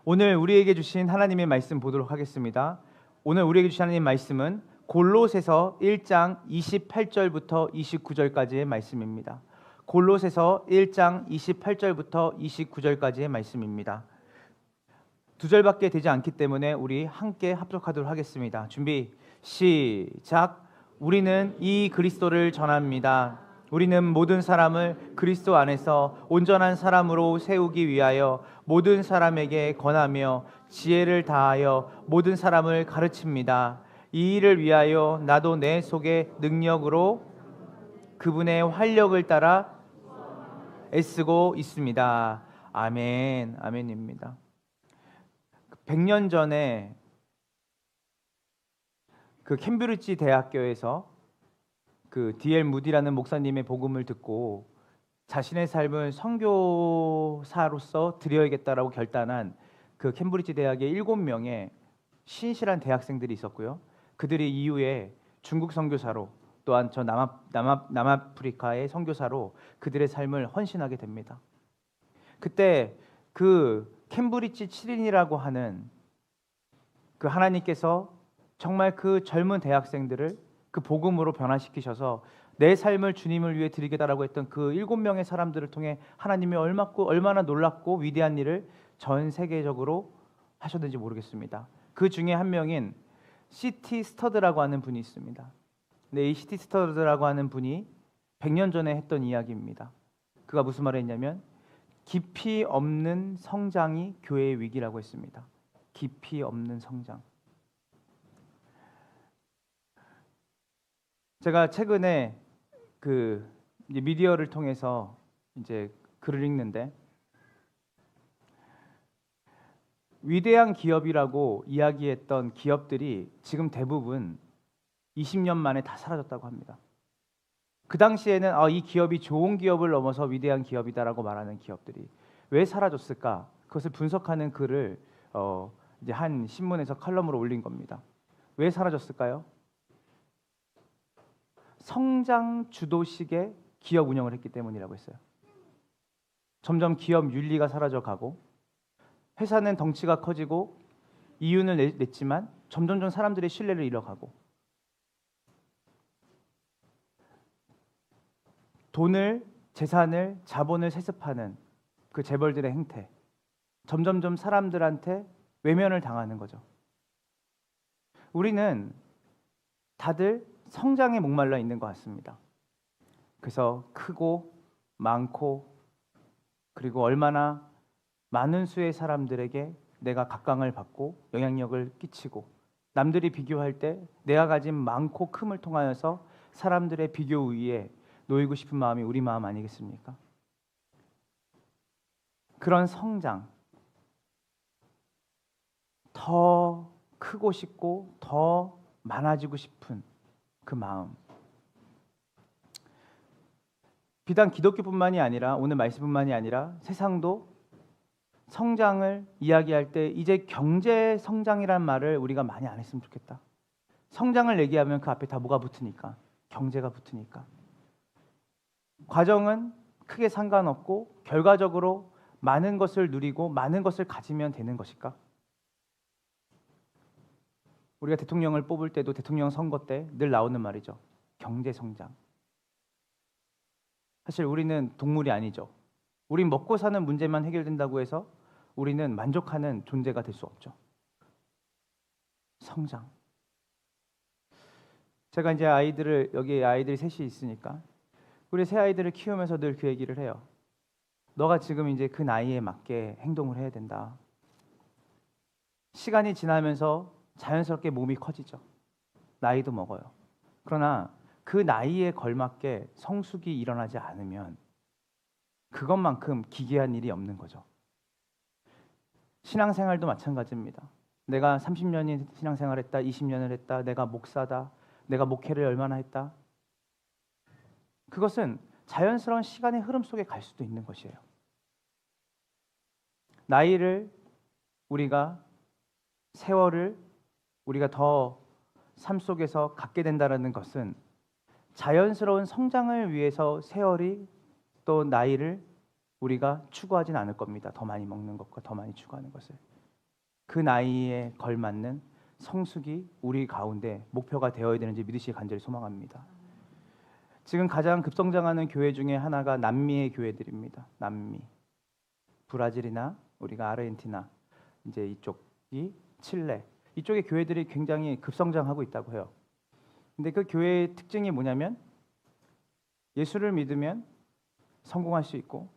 오늘 우리에게 주신 하나님의 말씀 보도록 하겠습니다. 오늘 우리에게 주신 하나님의 말씀은 골로새서 1장 28절부터 29절까지의 말씀입니다. 골로새서 1장 28절부터 29절까지의 말씀입니다. 두 절밖에 되지 않기 때문에 우리 함께 합독하도록 하겠습니다. 준비 시작. 우리는 이 그리스도를 전합니다. 우리는 모든 사람을 그리스도 안에서 온전한 사람으로 세우기 위하여 모든 사람에게 권하며 지혜를 다하여 모든 사람을 가르칩니다. 이 일을 위하여 나도 내 속의 능력으로 그분의 활력을 따라 애쓰고 있습니다. 아멘. 아멘입니다. 100년 전에 그 캠브리지 대학교에서 그 D.L. 무디라는 목사님의 복음을 듣고 자신의 삶을 선교사로서 드려야겠다라고 결단한 그 캠브리지 대학의 7명의 신실한 대학생들이 있었고요. 그들이 이후에 중국 선교사로 또한 저 남아프리카의 선교사로 그들의 삶을 헌신하게 됩니다. 그때 그 캠브리지 7인이라고 하는 그 하나님께서 정말 그 젊은 대학생들을 그 복음으로 변화시키셔서 내 삶을 주님을 위해 드리겠다라고 했던 그 7명의 사람들을 통해 하나님이 얼마나 놀랍고 위대한 일을 전 세계적으로 하셨는지 모르겠습니다. 그 중에 한 명인 C.T. 스터드라고 하는 분이 있습니다. 근데 이 C.T. 스터드라고 하는 분이 100년 전에 했던 이야기입니다. 그가 무슨 말을 했냐면 깊이 없는 성장이 교회의 위기라고 했습니다. 깊이 없는 성장. 제가 최근에 그 미디어를 통해서 이제 글을 읽는데 위대한 기업이라고 이야기했던 기업들이 지금 대부분 20년 만에 다 사라졌다고 합니다. 그 당시에는 이 기업이 좋은 기업을 넘어서 위대한 기업이다라고 말하는 기업들이 왜 사라졌을까? 그것을 분석하는 글을 이제 한 신문에서 칼럼으로 올린 겁니다. 왜 사라졌을까요? 성장 주도식의 기업 운영을 했기 때문이라고 했어요. 점점 기업 윤리가 사라져가고 회사는 덩치가 커지고 이윤을 냈지만 점점 사람들의 신뢰를 잃어가고 돈을, 재산을, 자본을 세습하는 그 재벌들의 행태 점점 사람들한테 외면을 당하는 거죠. 우리는 다들 성장에 목말라 있는 것 같습니다. 그래서 크고 많고 그리고 얼마나 많은 수의 사람들에게 내가 각광을 받고 영향력을 끼치고 남들이 비교할 때 내가 가진 많고 큼을 통하여서 사람들의 비교 위에 놓이고 싶은 마음이 우리 마음 아니겠습니까? 그런 성장, 더 크고 싶고 더 많아지고 싶은 그 마음. 비단 기독교뿐만이 아니라 오늘 말씀뿐만이 아니라 세상도 성장을 이야기할 때 이제 경제 성장이란 말을 우리가 많이 안 했으면 좋겠다. 성장을 얘기하면 그 앞에 다 뭐가 붙으니까, 경제가 붙으니까. 과정은 크게 상관없고 결과적으로 많은 것을 누리고 많은 것을 가지면 되는 것일까? 우리가 대통령을 뽑을 때도 대통령 선거 때 늘 나오는 말이죠. 경제 성장. 사실 우리는 동물이 아니죠. 우린 먹고 사는 문제만 해결된다고 해서 우리는 만족하는 존재가 될 수 없죠. 성장. 제가 이제 여기 아이들이 셋이 있으니까 우리 새 아이들을 키우면서 늘 그 얘기를 해요. 너가 지금 이제 그 나이에 맞게 행동을 해야 된다. 시간이 지나면서 자연스럽게 몸이 커지죠. 나이도 먹어요. 그러나 그 나이에 걸맞게 성숙이 일어나지 않으면 그것만큼 기괴한 일이 없는 거죠. 신앙생활도 마찬가지입니다. 내가 30년이 신앙생활을 했다, 20년을 했다, 내가 목사다, 내가 목회를 얼마나 했다. 그것은 자연스러운 시간의 흐름 속에 갈 수도 있는 것이에요. 나이를 세월을 우리가 더 삶 속에서 갖게 된다는 것은 자연스러운 성장을 위해서 세월이 또 나이를 우리가 추구하진 않을 겁니다. 더 많이 먹는 것과 더 많이 추구하는 것을. 그 나이에 걸맞는 성숙이 우리 가운데 목표가 되어야 되는지 믿으시길 간절히 소망합니다. 지금 가장 급성장하는 교회 중에 하나가 남미의 교회들입니다. 남미, 브라질이나 우리가 아르헨티나, 이제 이쪽이 칠레, 이쪽의 교회들이 굉장히 급성장하고 있다고 해요. 근데 그 교회의 특징이 뭐냐면 예수를 믿으면 성공할 수 있고,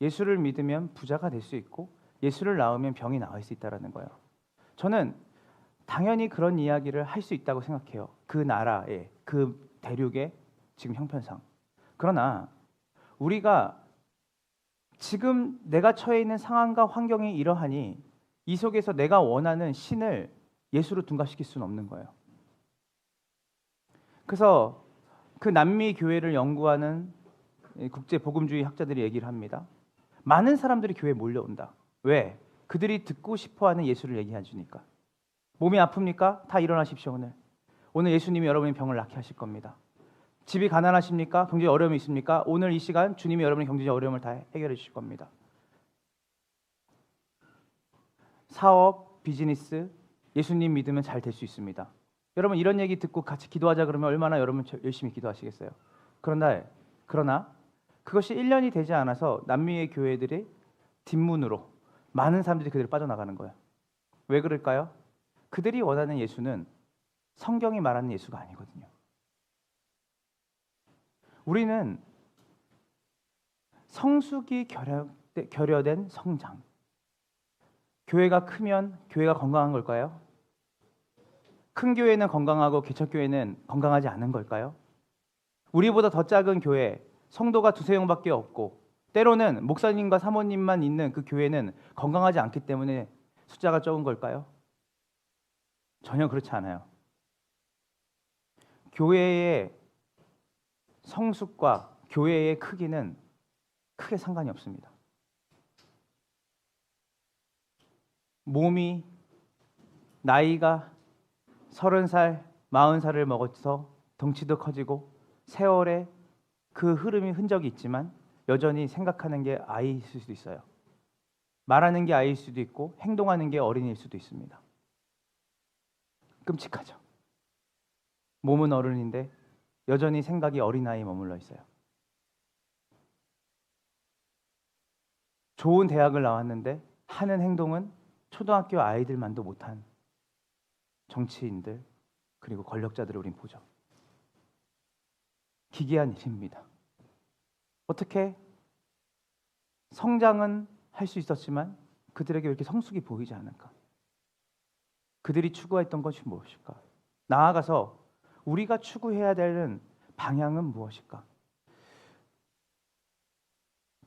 예수를 믿으면 부자가 될 수 있고, 예수를 낳으면 병이 나을 수 있다는 거예요. 저는 당연히 그런 이야기를 할 수 있다고 생각해요. 그 나라의, 그 대륙의 지금 형편상. 그러나 우리가 지금 내가 처해 있는 상황과 환경이 이러하니 이 속에서 내가 원하는 신을 예수로 둔갑시킬 수는 없는 거예요. 그래서 그 남미 교회를 연구하는 국제 복음주의 학자들이 얘기를 합니다. 많은 사람들이 교회에 몰려온다. 왜? 그들이 듣고 싶어하는 예수를 얘기해 주니까. 몸이 아픕니까? 다 일어나십시오. 오늘 예수님이 여러분의 병을 낫게 하실 겁니다. 집이 가난하십니까? 경제에 어려움이 있습니까? 오늘 이 시간 주님이 여러분의 경제적 어려움을 다 해결해 주실 겁니다. 사업, 비즈니스, 예수님 믿으면 잘 될 수 있습니다. 여러분 이런 얘기 듣고 같이 기도하자 그러면 얼마나 여러분 열심히 기도하시겠어요? 그러나 그것이 1년이 되지 않아서 남미의 교회들이 뒷문으로 많은 사람들이 그대로 빠져나가는 거예요. 왜 그럴까요? 그들이 원하는 예수는 성경이 말하는 예수가 아니거든요. 우리는 성숙이 결여된 성장. 교회가 크면 교회가 건강한 걸까요? 큰 교회는 건강하고 개척교회는 건강하지 않은 걸까요? 우리보다 더 작은 교회, 성도가 두세 명밖에 없고 때로는 목사님과 사모님만 있는 그 교회는 건강하지 않기 때문에 숫자가 적은 걸까요? 전혀 그렇지 않아요. 교회의 성숙과 교회의 크기는 크게 상관이 없습니다. 몸이 나이가 30살, 40살을 먹어서 덩치도 커지고 세월에 그 흐름이 흔적이 있지만 여전히 생각하는 게 아이일 수도 있어요. 말하는 게 아이일 수도 있고 행동하는 게 어린이일 수도 있습니다. 끔찍하죠. 몸은 어른인데 여전히 생각이 어린아이에 머물러 있어요. 좋은 대학을 나왔는데 하는 행동은 초등학교 아이들만도 못한 정치인들 그리고 권력자들을 우린 보죠. 기괴한 일입니다. 어떻게 성장은 할 수 있었지만 그들에게 왜 이렇게 성숙이 보이지 않을까? 그들이 추구했던 것이 무엇일까? 나아가서 우리가 추구해야 되는 방향은 무엇일까?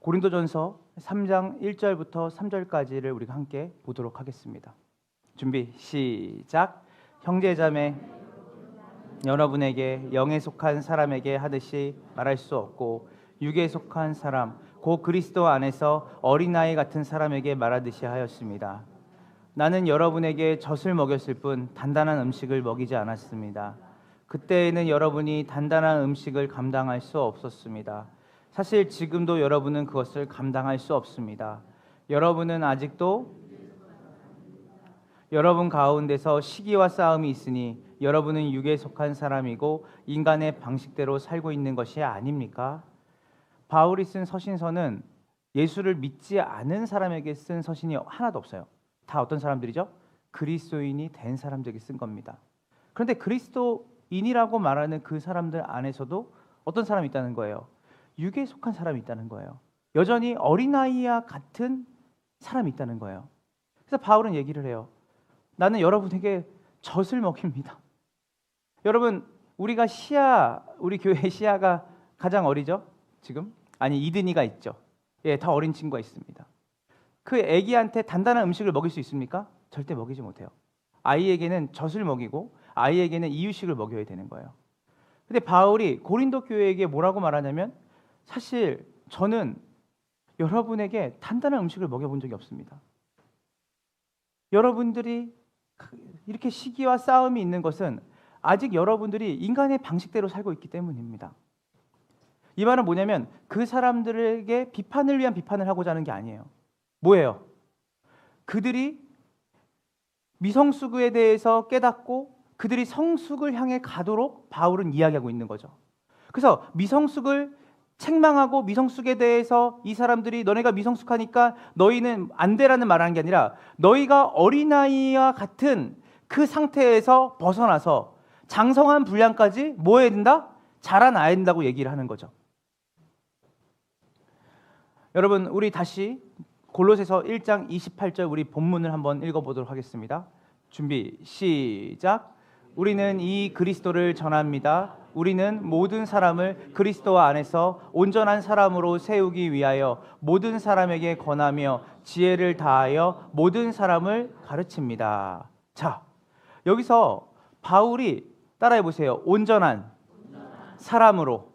고린도전서 3장 1절부터 3절까지를 우리가 함께 보도록 하겠습니다. 준비 시작. 형제자매 여러분에게 영에 속한 사람에게 하듯이 말할 수 없고 육에 속한 사람 곧 그리스도 안에서 어린아이 같은 사람에게 말하듯이 하였습니다. 나는 여러분에게 젖을 먹였을 뿐 단단한 음식을 먹이지 않았습니다. 그때에는 여러분이 단단한 음식을 감당할 수 없었습니다. 사실 지금도 여러분은 그것을 감당할 수 없습니다. 여러분은 아직도 여러분 가운데서 시기와 싸움이 있으니 여러분은 육에 속한 사람이고 인간의 방식대로 살고 있는 것이 아닙니까? 바울이 쓴 서신서는 예수를 믿지 않은 사람에게 쓴 서신이 하나도 없어요. 다 어떤 사람들이죠? 그리스도인이 된 사람들에게 쓴 겁니다. 그런데 그리스도인이라고 말하는 그 사람들 안에서도 어떤 사람이 있다는 거예요. 육에 속한 사람이 있다는 거예요. 여전히 어린아이와 같은 사람이 있다는 거예요. 그래서 바울은 얘기를 해요. 나는 여러분에게 젖을 먹입니다. 여러분 우리 교회 시아가 가장 어리죠? 지금? 아니 이든이가 있죠. 예, 더 어린 친구가 있습니다. 그 아기한테 단단한 음식을 먹일 수 있습니까? 절대 먹이지 못해요. 아이에게는 젖을 먹이고 아이에게는 이유식을 먹여야 되는 거예요. 근데 바울이 고린도 교회에게 뭐라고 말하냐면 사실 저는 여러분에게 단단한 음식을 먹여본 적이 없습니다. 여러분들이 이렇게 시기와 싸움이 있는 것은 아직 여러분들이 인간의 방식대로 살고 있기 때문입니다. 이 말은 뭐냐면 그 사람들에게 비판을 위한 비판을 하고자 하는 게 아니에요. 뭐예요? 그들이 미성숙에 대해서 깨닫고 그들이 성숙을 향해 가도록 바울은 이야기하고 있는 거죠. 그래서 미성숙을 책망하고 미성숙에 대해서 이 사람들이 너네가 미성숙하니까 너희는 안 되라는 말하는 게 아니라 너희가 어린아이와 같은 그 상태에서 벗어나서 장성한 분량까지 뭐 해야 된다? 자라나야 된다고 얘기를 하는 거죠. 여러분, 우리 다시 골로새서 1장 28절 우리 본문을 한번 읽어보도록 하겠습니다. 준비, 시작. 우리는 이 그리스도를 전합니다. 우리는 모든 사람을 그리스도 안에서 온전한 사람으로 세우기 위하여 모든 사람에게 권하며 지혜를 다하여 모든 사람을 가르칩니다. 자, 여기서 바울이 따라해 보세요. 온전한 사람으로.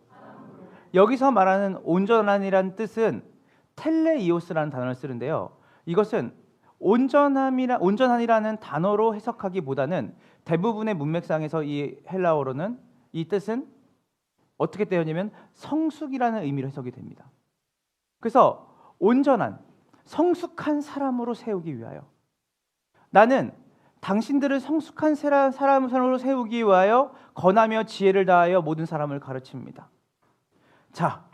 여기서 말하는 온전한이란 뜻은 텔레이오스라는 단어를 쓰는데요. 이것은 온전한이라는 단어로 해석하기보다는 대부분의 문맥상에서 이 헬라어로는 이 뜻은 어떻게 되었냐면 성숙이라는 의미로 해석이 됩니다. 그래서 온전한, 성숙한 사람으로 세우기 위하여, 나는 당신들을 성숙한 사람으로 세우기 위하여 권하며 지혜를 다하여 모든 사람을 가르칩니다. 자,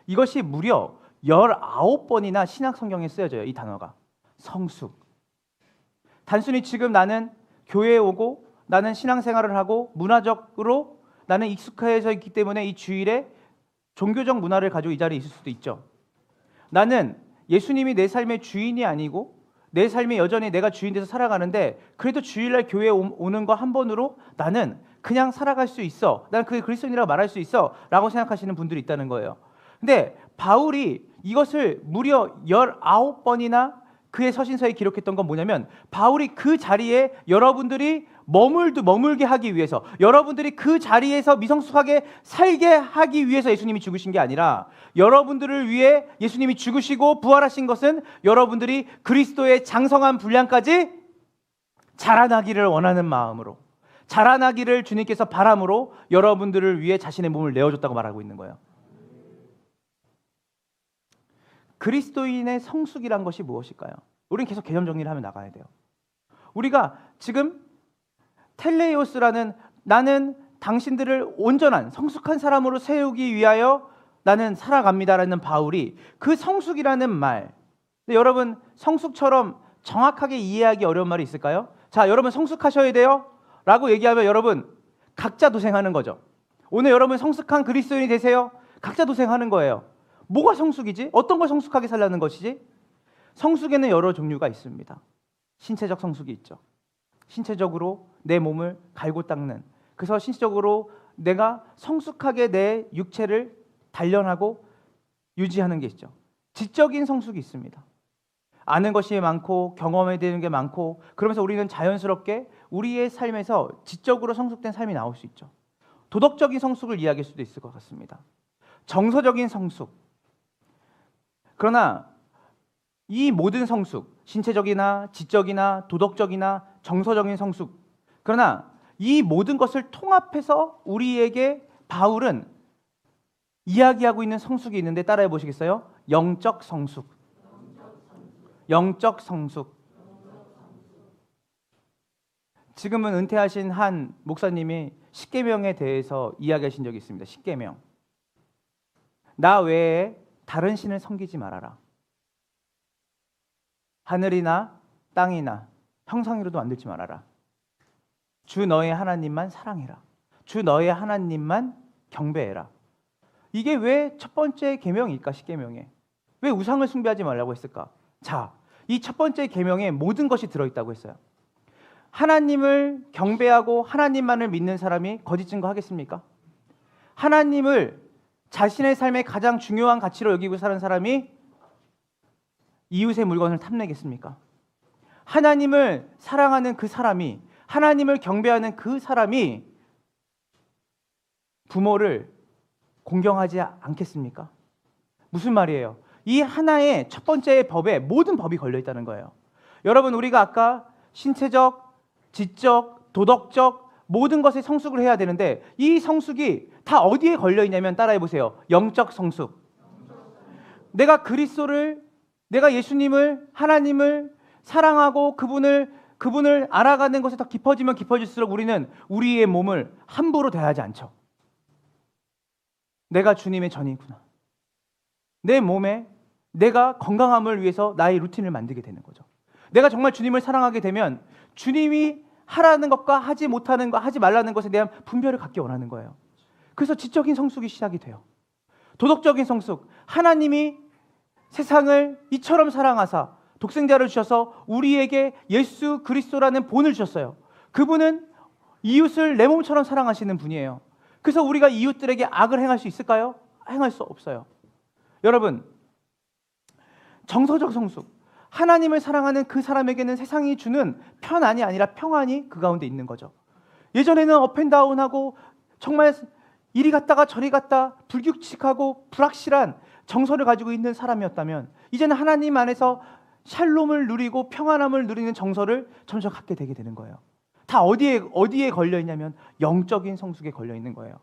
이것이 무려 19번이나 신약 성경에 쓰여져요. 이 단어가 성숙. 단순히 지금 나는 교회에 오고 나는 신앙생활을 하고 문화적으로 나는 익숙해져 있기 때문에 이 주일에 종교적 문화를 가지고 이 자리에 있을 수도 있죠. 나는 예수님이 내 삶의 주인이 아니고 내 삶이 여전히 내가 주인 돼서 살아가는데 그래도 주일날 교회에 오는 거 한 번으로 나는 그냥 살아갈 수 있어. 나는 그게 그리스도인이라고 말할 수 있어 라고 생각하시는 분들이 있다는 거예요. 근데 바울이 이것을 무려 19번이나 그의 서신서에 기록했던 건 뭐냐면 바울이 그 자리에 여러분들이 머물게 하기 위해서, 여러분들이 그 자리에서 미성숙하게 살게 하기 위해서 예수님이 죽으신 게 아니라 여러분들을 위해 예수님이 죽으시고 부활하신 것은 여러분들이 그리스도의 장성한 분량까지 자라나기를 원하는 마음으로, 자라나기를 주님께서 바람으로 여러분들을 위해 자신의 몸을 내어줬다고 말하고 있는 거예요. 그리스도인의 성숙이란 것이 무엇일까요? 우리는 계속 개념 정리를 하며 나가야 돼요. 우리가 지금 텔레이오스라는 나는 당신들을 온전한 성숙한 사람으로 세우기 위하여 나는 살아갑니다라는 바울이 그 성숙이라는 말, 여러분 성숙처럼 정확하게 이해하기 어려운 말이 있을까요? 자, 여러분 성숙하셔야 돼요 라고 얘기하면 여러분 각자 도생하는 거죠. 오늘 여러분 성숙한 그리스도인이 되세요. 각자 도생하는 거예요. 뭐가 성숙이지? 어떤 걸 성숙하게 살라는 것이지? 성숙에는 여러 종류가 있습니다. 신체적 성숙이 있죠. 신체적으로 내 몸을 갈고 닦는, 그래서 신체적으로 내가 성숙하게 내 육체를 단련하고 유지하는 게 있죠. 지적인 성숙이 있습니다. 아는 것이 많고 경험해야 되는 게 많고 그러면서 우리는 자연스럽게 우리의 삶에서 지적으로 성숙된 삶이 나올 수 있죠. 도덕적인 성숙을 이야기할 수도 있을 것 같습니다. 정서적인 성숙. 그러나 이 모든 성숙, 신체적이나 지적이나 도덕적이나 정서적인 성숙, 그러나 이 모든 것을 통합해서 우리에게 바울은 이야기하고 있는 성숙이 있는데 따라해 보시겠어요? 영적 성숙. 영적 성숙. 지금은 은퇴하신 한 목사님이 십계명에 대해서 이야기하신 적이 있습니다. 십계명. 나 외에 다른 신을 섬기지 말아라. 하늘이나 땅이나 형상으로도 만들지 말아라. 주 너의 하나님만 사랑해라. 주 너의 하나님만 경배해라. 이게 왜 첫 번째 계명일까? 십계명에 왜 우상을 숭배하지 말라고 했을까? 자, 이 첫 번째 계명에 모든 것이 들어있다고 했어요. 하나님을 경배하고 하나님만을 믿는 사람이 거짓 증거하겠습니까? 하나님을 자신의 삶의 가장 중요한 가치로 여기고 사는 사람이 이웃의 물건을 탐내겠습니까? 하나님을 사랑하는 그 사람이, 하나님을 경배하는 그 사람이 부모를 공경하지 않겠습니까? 무슨 말이에요? 이 하나의 첫 번째 법에 모든 법이 걸려 있다는 거예요. 여러분, 우리가 아까 신체적, 지적, 도덕적 모든 것에 성숙을 해야 되는데 이 성숙이 다 어디에 걸려 있냐면 따라해 보세요. 영적 성숙. 내가 그리스도를, 내가 예수님을, 하나님을 사랑하고 그분을 그분을 알아가는 것에 더 깊어지면 깊어질수록 우리는 우리의 몸을 함부로 대하지 않죠. 내가 주님의 전이구나. 내 몸에 내가 건강함을 위해서 나의 루틴을 만들게 되는 거죠. 내가 정말 주님을 사랑하게 되면 주님이 하라는 것과 하지 못하는 것, 하지 말라는 것에 대한 분별을 갖기 원하는 거예요. 그래서 지적인 성숙이 시작이 돼요. 도덕적인 성숙, 하나님이 세상을 이처럼 사랑하사 독생자를 주셔서 우리에게 예수 그리스도라는 본을 주셨어요. 그분은 이웃을 내 몸처럼 사랑하시는 분이에요. 그래서 우리가 이웃들에게 악을 행할 수 있을까요? 행할 수 없어요. 여러분, 정서적 성숙, 하나님을 사랑하는 그 사람에게는 세상이 주는 편안이 아니라 평안이 그 가운데 있는 거죠. 예전에는 업앤다운하고 정말 이리 갔다가 저리 갔다 불규칙하고 불확실한 정서를 가지고 있는 사람이었다면 이제는 하나님 안에서 샬롬을 누리고 평안함을 누리는 정서를 점점 갖게 되게 되는 거예요. 다 어디에 걸려 있냐면 영적인 성숙에 걸려 있는 거예요.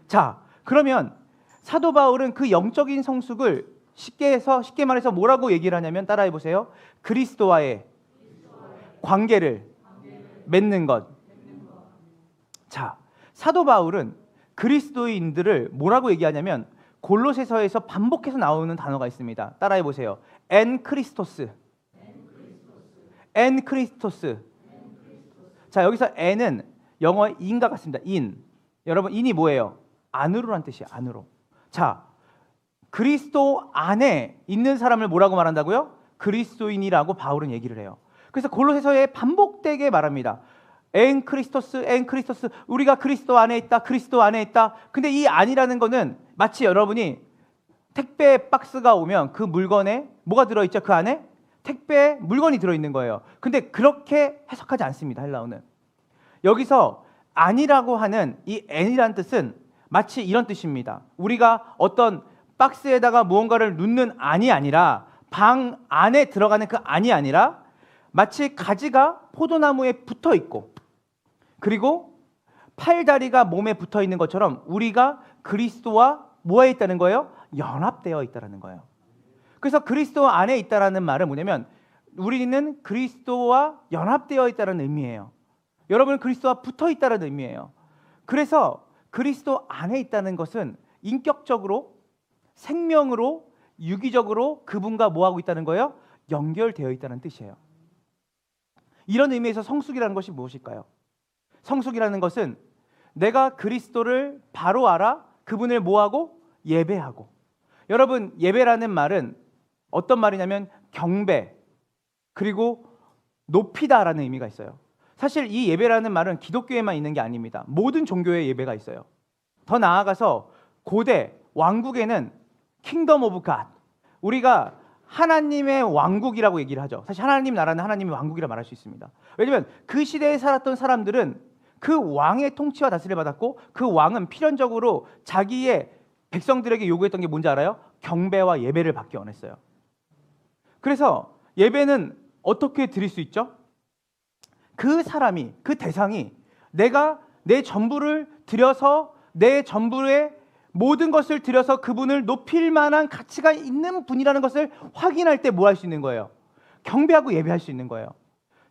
자, 그러면 사도 바울은 그 영적인 성숙을 쉽게 말해서 뭐라고 얘기를 하냐면 따라해 보세요. 그리스도와의 관계를 맺는 것. 자, 사도 바울은 그리스도인들을 뭐라고 얘기하냐면 골로새서에서 반복해서 나오는 단어가 있습니다. 따라해 보세요. 엔 크리스토스. 엔 크리스토스. 자, 여기서 엔은 영어 인과 같습니다. 인. 여러분, 인이 뭐예요? 안으로란 뜻이에요. 안으로. 자, 그리스도 안에 있는 사람을 뭐라고 말한다고요? 그리스도인이라고 바울은 얘기를 해요. 그래서 골로새서에 반복되게 말합니다. 엔 크리스토스, 엔 크리스토스. 우리가 그리스도 안에 있다, 그리스도 안에 있다. 근데 이 안이라는 거는 마치 여러분이 택배 박스가 오면 그 물건에 뭐가 들어있죠? 그 안에 택배 물건이 들어있는 거예요. 근데 그렇게 해석하지 않습니다. 헬라어는. 여기서 안이라고 하는 이 엔이라는 뜻은 마치 이런 뜻입니다. 우리가 어떤 박스에다가 무언가를 넣는 안이 아니라 방 안에 들어가는 그 안이 아니라 마치 가지가 포도나무에 붙어 있고 그리고 팔다리가 몸에 붙어 있는 것처럼 우리가 그리스도와 뭐에 있다는 거예요? 연합되어 있다는 거예요. 그래서 그리스도 안에 있다라는 말은 뭐냐면 우리는 그리스도와 연합되어 있다는 의미예요. 여러분은 그리스도와 붙어 있다는 의미예요. 그래서 그리스도 안에 있다는 것은 인격적으로 생명으로 유기적으로 그분과 뭐하고 있다는 거예요? 연결되어 있다는 뜻이에요. 이런 의미에서 성숙이라는 것이 무엇일까요? 성숙이라는 것은 내가 그리스도를 바로 알아 그분을 뭐하고? 예배하고. 여러분, 예배라는 말은 어떤 말이냐면 경배 그리고 높이다라는 의미가 있어요. 사실 이 예배라는 말은 기독교에만 있는 게 아닙니다. 모든 종교의 예배가 있어요. 더 나아가서 고대 왕국에는 킹덤 오브 갓, 우리가 하나님의 왕국이라고 얘기를 하죠. 사실 하나님 나라는 하나님의 왕국이라 말할 수 있습니다. 왜냐하면 그 시대에 살았던 사람들은 그 왕의 통치와 다스림을 받았고 그 왕은 필연적으로 자기의 백성들에게 요구했던 게 뭔지 알아요? 경배와 예배를 받기 원했어요. 그래서 예배는 어떻게 드릴 수 있죠? 그 사람이, 그 대상이 내가 내 전부를 들여서 내 전부의 모든 것을 들여서 그분을 높일 만한 가치가 있는 분이라는 것을 확인할 때 뭐 할 수 있는 거예요? 경배하고 예배할 수 있는 거예요.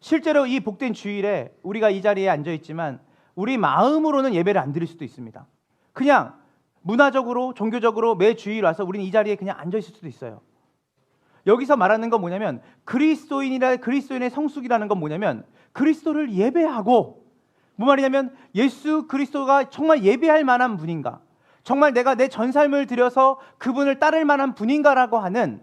실제로 이 복된 주일에 우리가 이 자리에 앉아 있지만 우리 마음으로는 예배를 안 드릴 수도 있습니다. 그냥 문화적으로 종교적으로 매 주일 와서 우리는 이 자리에 그냥 앉아 있을 수도 있어요. 여기서 말하는 건 뭐냐면 그리스도인의 성숙이라는 건 뭐냐면 그리스도를 예배하고 뭐 말이냐면 예수 그리스도가 정말 예배할 만한 분인가, 정말 내가 내 전 삶을 들여서 그분을 따를 만한 분인가라고 하는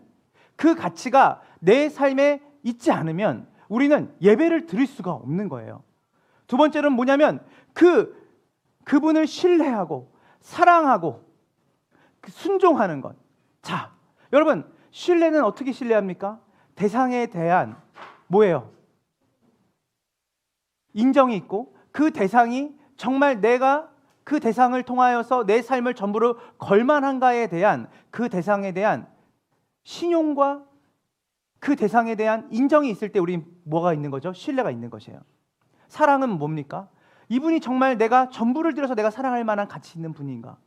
그 가치가 내 삶에 있지 않으면 우리는 예배를 드릴 수가 없는 거예요. 두 번째는 뭐냐면 그분을 신뢰하고 사랑하고 순종하는 것. 자, 여러분, 신뢰는 어떻게 신뢰합니까? 대상에 대한 뭐예요? 인정이 있고 그 대상이 정말 내가 그 대상을 통하여서 내 삶을 전부로 걸만한가에 대한 그 대상에 대한 신용과 그 대상에 대한 인정이 있을 때 우리 뭐가 있는 거죠? 신뢰가 있는 것이에요. 사랑은 뭡니까? 이분이 정말 내가 전부를 들여서 내가 사랑할 만한 가치 있는 분인가?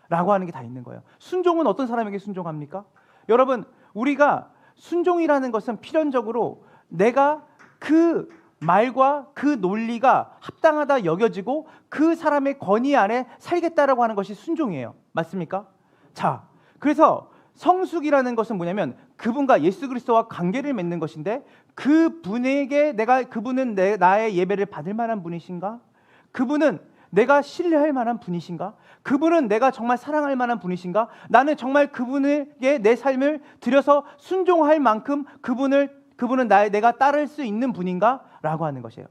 라고 하는 게 다 있는 거예요. 순종은 어떤 사람에게 순종합니까? 여러분, 우리가 순종이라는 것은 필연적으로 내가 그 말과 그 논리가 합당하다 여겨지고 그 사람의 권위 안에 살겠다라고 하는 것이 순종이에요. 맞습니까? 자, 그래서 성숙이라는 것은 뭐냐면 그분과 예수 그리스도와 관계를 맺는 것인데 그분에게 그분은 나의 예배를 받을 만한 분이신가? 그분은 내가 신뢰할 만한 분이신가? 그분은 내가 정말 사랑할 만한 분이신가? 나는 정말 그분에게 내 삶을 들여서 순종할 만큼 그분은 내가 따를 수 있는 분인가? 라고 하는 것이에요.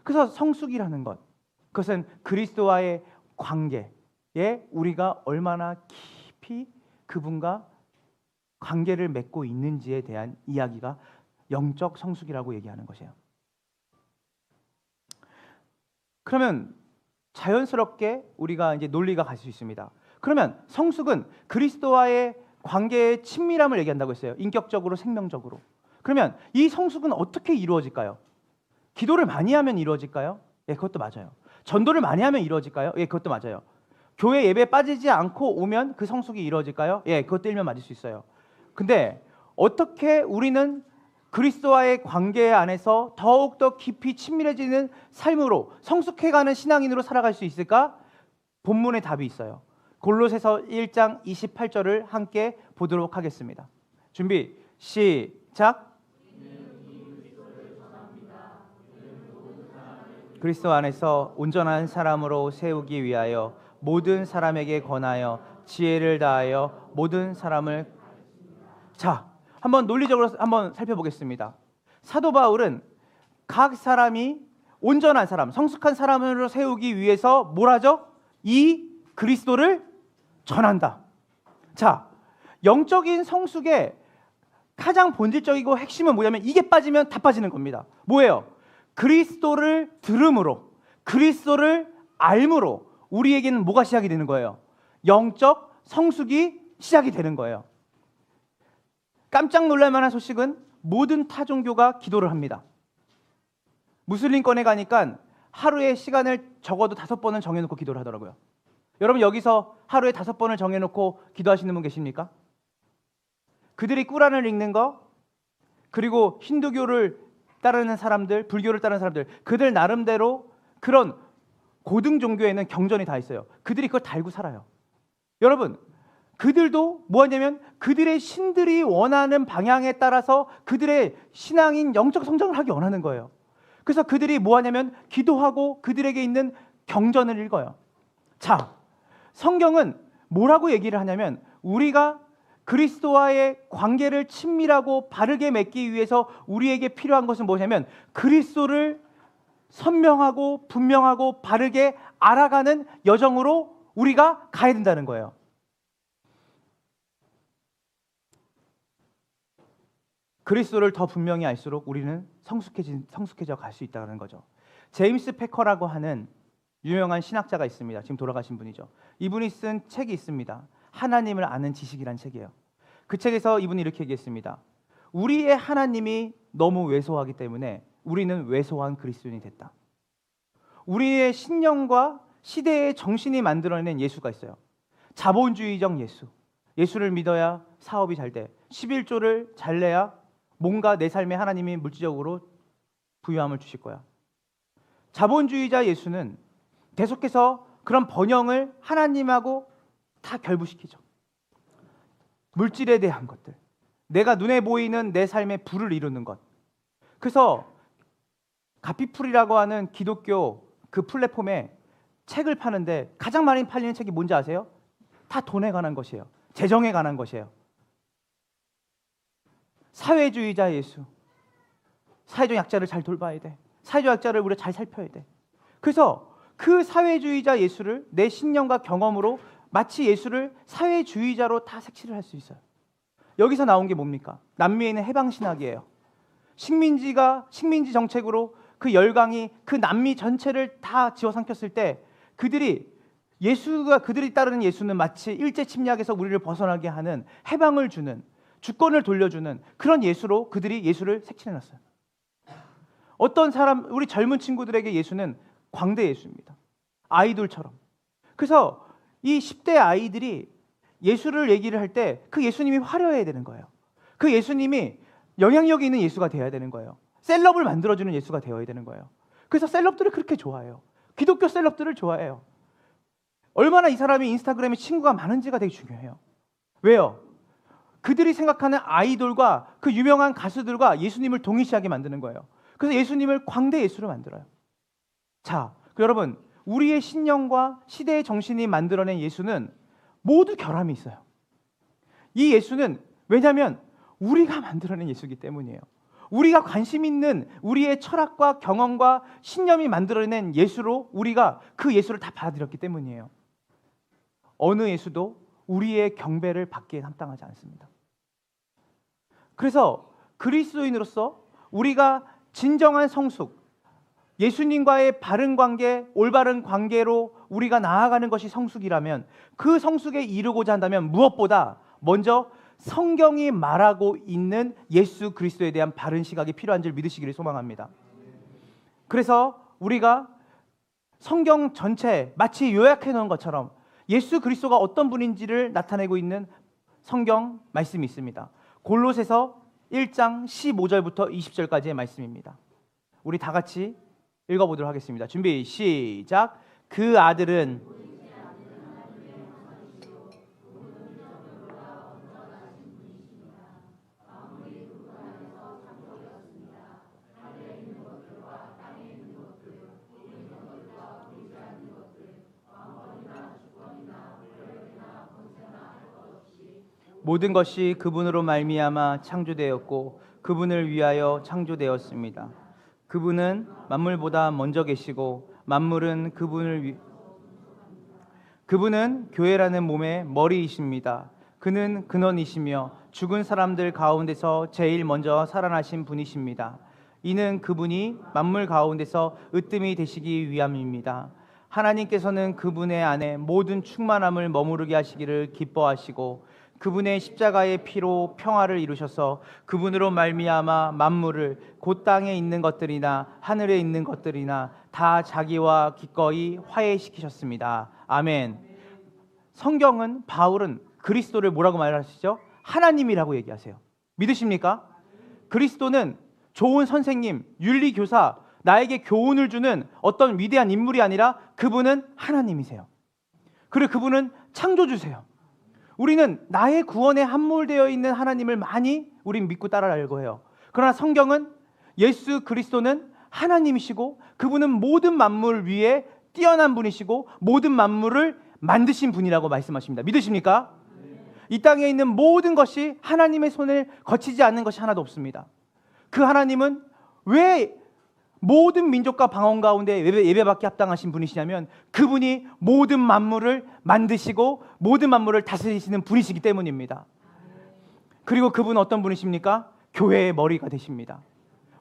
그래서 성숙이라는 것, 그것은 그리스도와의 관계에 우리가 얼마나 깊이 그분과 관계를 맺고 있는지에 대한 이야기가 영적 성숙이라고 얘기하는 것이에요. 그러면 자연스럽게 우리가 이제 논리가 갈 수 있습니다. 그러면 성숙은 그리스도와의 관계의 친밀함을 얘기한다고 했어요. 인격적으로, 생명적으로. 그러면 이 성숙은 어떻게 이루어질까요? 기도를 많이 하면 이루어질까요? 예, 그것도 맞아요. 전도를 많이 하면 이루어질까요? 예, 그것도 맞아요. 교회 예배에 빠지지 않고 오면 그 성숙이 이루어질까요? 예, 그것도 일면 맞을 수 있어요. 근데 어떻게 우리는 그리스도와의 관계 안에서 더욱더 깊이 친밀해지는 삶으로 성숙해가는 신앙인으로 살아갈 수 있을까? 본문에 답이 있어요. 골로새서 1장 28절을 함께 보도록 하겠습니다. 준비, 시작. 그리스도 안에서 온전한 사람으로 세우기 위하여 모든 사람에게 권하여 지혜를 다하여 모든 사람을. 자, 한번 논리적으로 한번 살펴보겠습니다. 사도 바울은 각 사람이 온전한 사람, 성숙한 사람으로 세우기 위해서 뭘 하죠? 이 그리스도를 전한다. 자, 영적인 성숙의 가장 본질적이고 핵심은 뭐냐면 이게 빠지면 다 빠지는 겁니다. 뭐예요? 그리스도를 들음으로, 그리스도를 알므로 우리에게는 뭐가 시작이 되는 거예요? 영적 성숙이 시작이 되는 거예요. 깜짝 놀랄 만한 소식은 모든 타종교가 기도를 합니다. 무슬림권에 가니까 하루에 시간을 적어도 5번은 정해놓고 기도를 하더라고요. 여러분 여기서 하루에 5번을 정해놓고 기도하시는 분 계십니까? 그들이 꾸란을 읽는 거, 그리고 힌두교를 따르는 사람들, 불교를 따르는 사람들, 그들 나름대로 그런 고등 종교에는 경전이 다 있어요. 그들이 그걸 달고 살아요. 여러분, 그들도 뭐하냐면 그들의 신들이 원하는 방향에 따라서 그들의 신앙인 영적 성장을 하기 원하는 거예요. 그래서 그들이 뭐하냐면 기도하고 그들에게 있는 경전을 읽어요. 자, 성경은 뭐라고 얘기를 하냐면 우리가 그리스도와의 관계를 친밀하고 바르게 맺기 위해서 우리에게 필요한 것은 뭐냐면 그리스도를 선명하고 분명하고 바르게 알아가는 여정으로 우리가 가야 된다는 거예요. 그리스도를 더 분명히 알수록 우리는 성숙해져 갈 수 있다는 거죠. 제임스 패커라고 하는 유명한 신학자가 있습니다. 지금 돌아가신 분이죠. 이분이 쓴 책이 있습니다. 하나님을 아는 지식이란 책이에요. 그 책에서 이분이 이렇게 얘기했습니다. 우리의 하나님이 너무 왜소하기 때문에 우리는 왜소한 그리스도인이 됐다. 우리의 신념과 시대의 정신이 만들어낸 예수가 있어요. 자본주의적 예수. 예수를 믿어야 사업이 잘 돼. 11조를 잘 내야 뭔가 내 삶에 하나님이 물질적으로 부유함을 주실 거야. 자본주의자 예수는 계속해서 그런 번영을 하나님하고 다 결부시키죠. 물질에 대한 것들, 내가 눈에 보이는 내 삶의 부를 이루는 것. 그래서 가피풀이라고 하는 기독교 그 플랫폼에 책을 파는데 가장 많이 팔리는 책이 뭔지 아세요? 다 돈에 관한 것이에요. 재정에 관한 것이에요. 사회주의자 예수, 사회적 약자를 잘 돌봐야 돼. 사회적 약자를 우리가 잘 살펴야 돼. 그래서 그 사회주의자 예수를 내 신념과 경험으로 마치 예수를 사회주의자로 다 색칠을 할 수 있어요. 여기서 나온 게 뭡니까? 남미에 있는 해방신학이에요. 식민지 정책으로 그 열강이 그 남미 전체를 다 집어삼켰을 때 그들이 따르는 예수는 마치 일제 침략에서 우리를 벗어나게 하는 해방을 주는, 주권을 돌려주는 그런 예수로 그들이 예수를 색칠해놨어요. 어떤 사람, 우리 젊은 친구들에게 예수는 광대 예수입니다. 아이돌처럼. 그래서 이 10대 아이들이 예수를 얘기를 할 때 그 예수님이 화려해야 되는 거예요. 그 예수님이 영향력이 있는 예수가 되어야 되는 거예요. 셀럽을 만들어주는 예수가 되어야 되는 거예요. 그래서 셀럽들을 그렇게 좋아해요. 기독교 셀럽들을 좋아해요. 얼마나 이 사람이 인스타그램에 친구가 많은지가 되게 중요해요. 왜요? 그들이 생각하는 아이돌과 그 유명한 가수들과 예수님을 동일시하게 만드는 거예요. 그래서 예수님을 광대 예수로 만들어요. 자, 여러분, 우리의 신념과 시대의 정신이 만들어낸 예수는 모두 결함이 있어요. 이 예수는 왜냐하면 우리가 만들어낸 예수이기 때문이에요. 우리가 관심 있는 우리의 철학과 경험과 신념이 만들어낸 예수로 우리가 그 예수를 다 받아들였기 때문이에요. 어느 예수도 우리의 경배를 받기에 합당하지 않습니다. 그래서 그리스도인으로서 우리가 진정한 성숙, 예수님과의 바른 관계, 올바른 관계로 우리가 나아가는 것이 성숙이라면 그 성숙에 이르고자 한다면 무엇보다 먼저 성경이 말하고 있는 예수 그리스도에 대한 바른 시각이 필요한 줄 믿으시기를 소망합니다. 그래서 우리가 성경 전체 마치 요약해 놓은 것처럼 예수 그리스도가 어떤 분인지를 나타내고 있는 성경 말씀이 있습니다. 골로새서 1장 15절부터 20절까지의 말씀입니다. 우리 다 같이 읽어보도록 하겠습니다. 준비 시작. 그 아들은 모든 것이 그분으로 말미암아 창조되었고 그분을 위하여 창조되었습니다. 그분은 만물보다 먼저 계시고 만물은 그분은 교회라는 몸의 머리이십니다. 그는 근원이시며 죽은 사람들 가운데서 제일 먼저 살아나신 분이십니다. 이는 그분이 만물 가운데서 으뜸이 되시기 위함입니다. 하나님께서는 그분의 안에 모든 충만함을 머무르게 하시기를 기뻐하시고 그분의 십자가의 피로 평화를 이루셔서 그분으로 말미암아 만물을 곧 땅에 있는 것들이나 하늘에 있는 것들이나 다 자기와 기꺼이 화해시키셨습니다. 아멘. 성경은 바울은 그리스도를 뭐라고 말하시죠? 하나님이라고 얘기하세요. 믿으십니까? 그리스도는 좋은 선생님, 윤리교사, 나에게 교훈을 주는 어떤 위대한 인물이 아니라 그분은 하나님이세요. 그리고 그분은 창조주세요. 우리는 나의 구원에 함몰되어 있는 하나님을 많이 우린 믿고 따라가려고 해요. 그러나 성경은 예수 그리스도는 하나님이시고 그분은 모든 만물 위에 뛰어난 분이시고 모든 만물을 만드신 분이라고 말씀하십니다. 믿으십니까? 이 땅에 있는 모든 것이 하나님의 손을 거치지 않는 것이 하나도 없습니다. 그 하나님은 왜 모든 민족과 방언 가운데 예배받기 합당하신 분이시냐면 그분이 모든 만물을 만드시고 모든 만물을 다스리시는 분이시기 때문입니다. 그리고 그분은 어떤 분이십니까? 교회의 머리가 되십니다.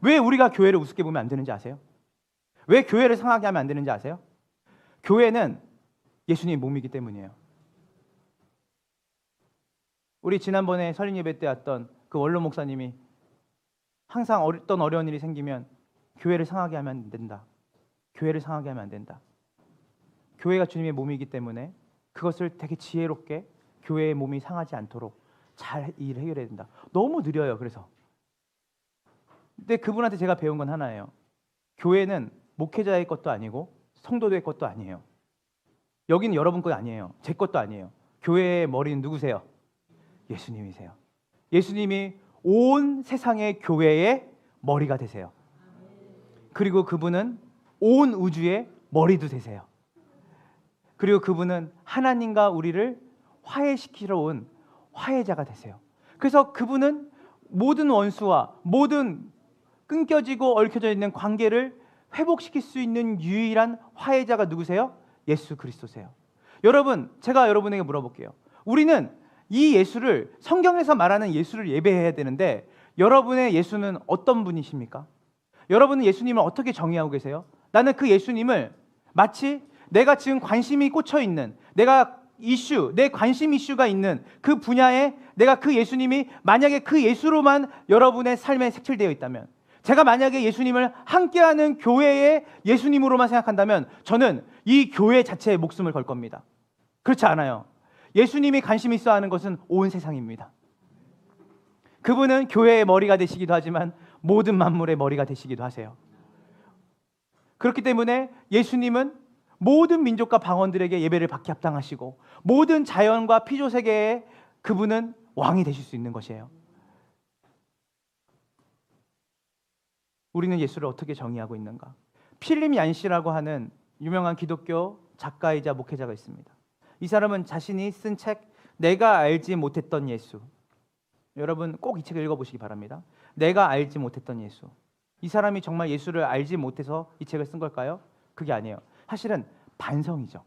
왜 우리가 교회를 우습게 보면 안 되는지 아세요? 왜 교회를 상하게 하면 안 되는지 아세요? 교회는 예수님의 몸이기 때문이에요. 우리 지난번에 설립 예배 때 왔던 그 원로 목사님이 항상 어떤 어려운 일이 생기면 교회를 상하게 하면 안 된다. 교회를 상하게 하면 안 된다. 교회가 주님의 몸이기 때문에 그것을 되게 지혜롭게 교회의 몸이 상하지 않도록 잘 일을 해결해야 된다. 너무 느려요. 그래서 근데 그분한테 제가 배운 건 하나예요. 교회는 목회자의 것도 아니고 성도들의 것도 아니에요. 여기는 여러분 것 아니에요. 제 것도 아니에요. 교회의 머리는 누구세요? 예수님이세요. 예수님이 온 세상의 교회의 머리가 되세요. 그리고 그분은 온 우주의 머리도 되세요. 그리고 그분은 하나님과 우리를 화해시키러 온 화해자가 되세요. 그래서 그분은 모든 원수와 모든 끊겨지고 얽혀져 있는 관계를 회복시킬 수 있는 유일한 화해자가 누구세요? 예수 그리스도세요. 여러분, 제가 여러분에게 물어볼게요. 우리는 이 예수를, 성경에서 말하는 예수를 예배해야 되는데 여러분의 예수는 어떤 분이십니까? 여러분은 예수님을 어떻게 정의하고 계세요? 나는 그 예수님을 마치 내가 지금 관심이 꽂혀 있는, 내 관심 이슈가 있는 그 분야에 내가 그 예수님이 만약에 그 예수로만 여러분의 삶에 색칠되어 있다면, 제가 만약에 예수님을 함께하는 교회의 예수님으로만 생각한다면 저는 이 교회 자체에 목숨을 걸 겁니다. 그렇지 않아요. 예수님이 관심 있어 하는 것은 온 세상입니다. 그분은 교회의 머리가 되시기도 하지만 모든 만물의 머리가 되시기도 하세요. 그렇기 때문에 예수님은 모든 민족과 방언들에게 예배를 받게 합당하시고 모든 자연과 피조 세계에 그분은 왕이 되실 수 있는 것이에요. 우리는 예수를 어떻게 정의하고 있는가? 필립 얀시라고 하는 유명한 기독교 작가이자 목회자가 있습니다. 이 사람은 자신이 쓴 책 내가 알지 못했던 예수, 여러분 꼭 이 책을 읽어보시기 바랍니다. 내가 알지 못했던 예수. 이 사람이 정말 예수를 알지 못해서 이 책을 쓴 걸까요? 그게 아니에요. 사실은 반성이죠.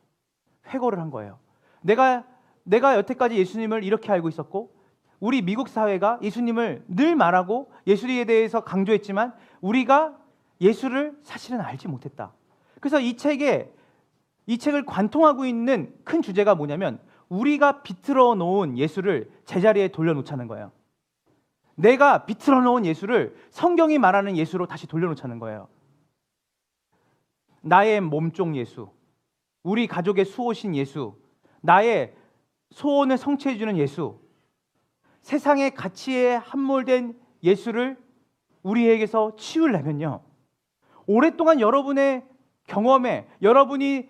회고를 한 거예요. 내가 여태까지 예수님을 이렇게 알고 있었고 우리 미국 사회가 예수님을 늘 말하고 예수에 대해서 강조했지만 우리가 예수를 사실은 알지 못했다. 그래서 이 책을 관통하고 있는 큰 주제가 뭐냐면 우리가 비틀어 놓은 예수를 제자리에 돌려놓자는 거예요. 내가 비틀어 놓은 예수를 성경이 말하는 예수로 다시 돌려놓자는 거예요. 나의 몸종 예수, 우리 가족의 수호신 예수, 나의 소원을 성취해주는 예수, 세상의 가치에 함몰된 예수를 우리에게서 치우려면요, 오랫동안 여러분의 경험에 여러분이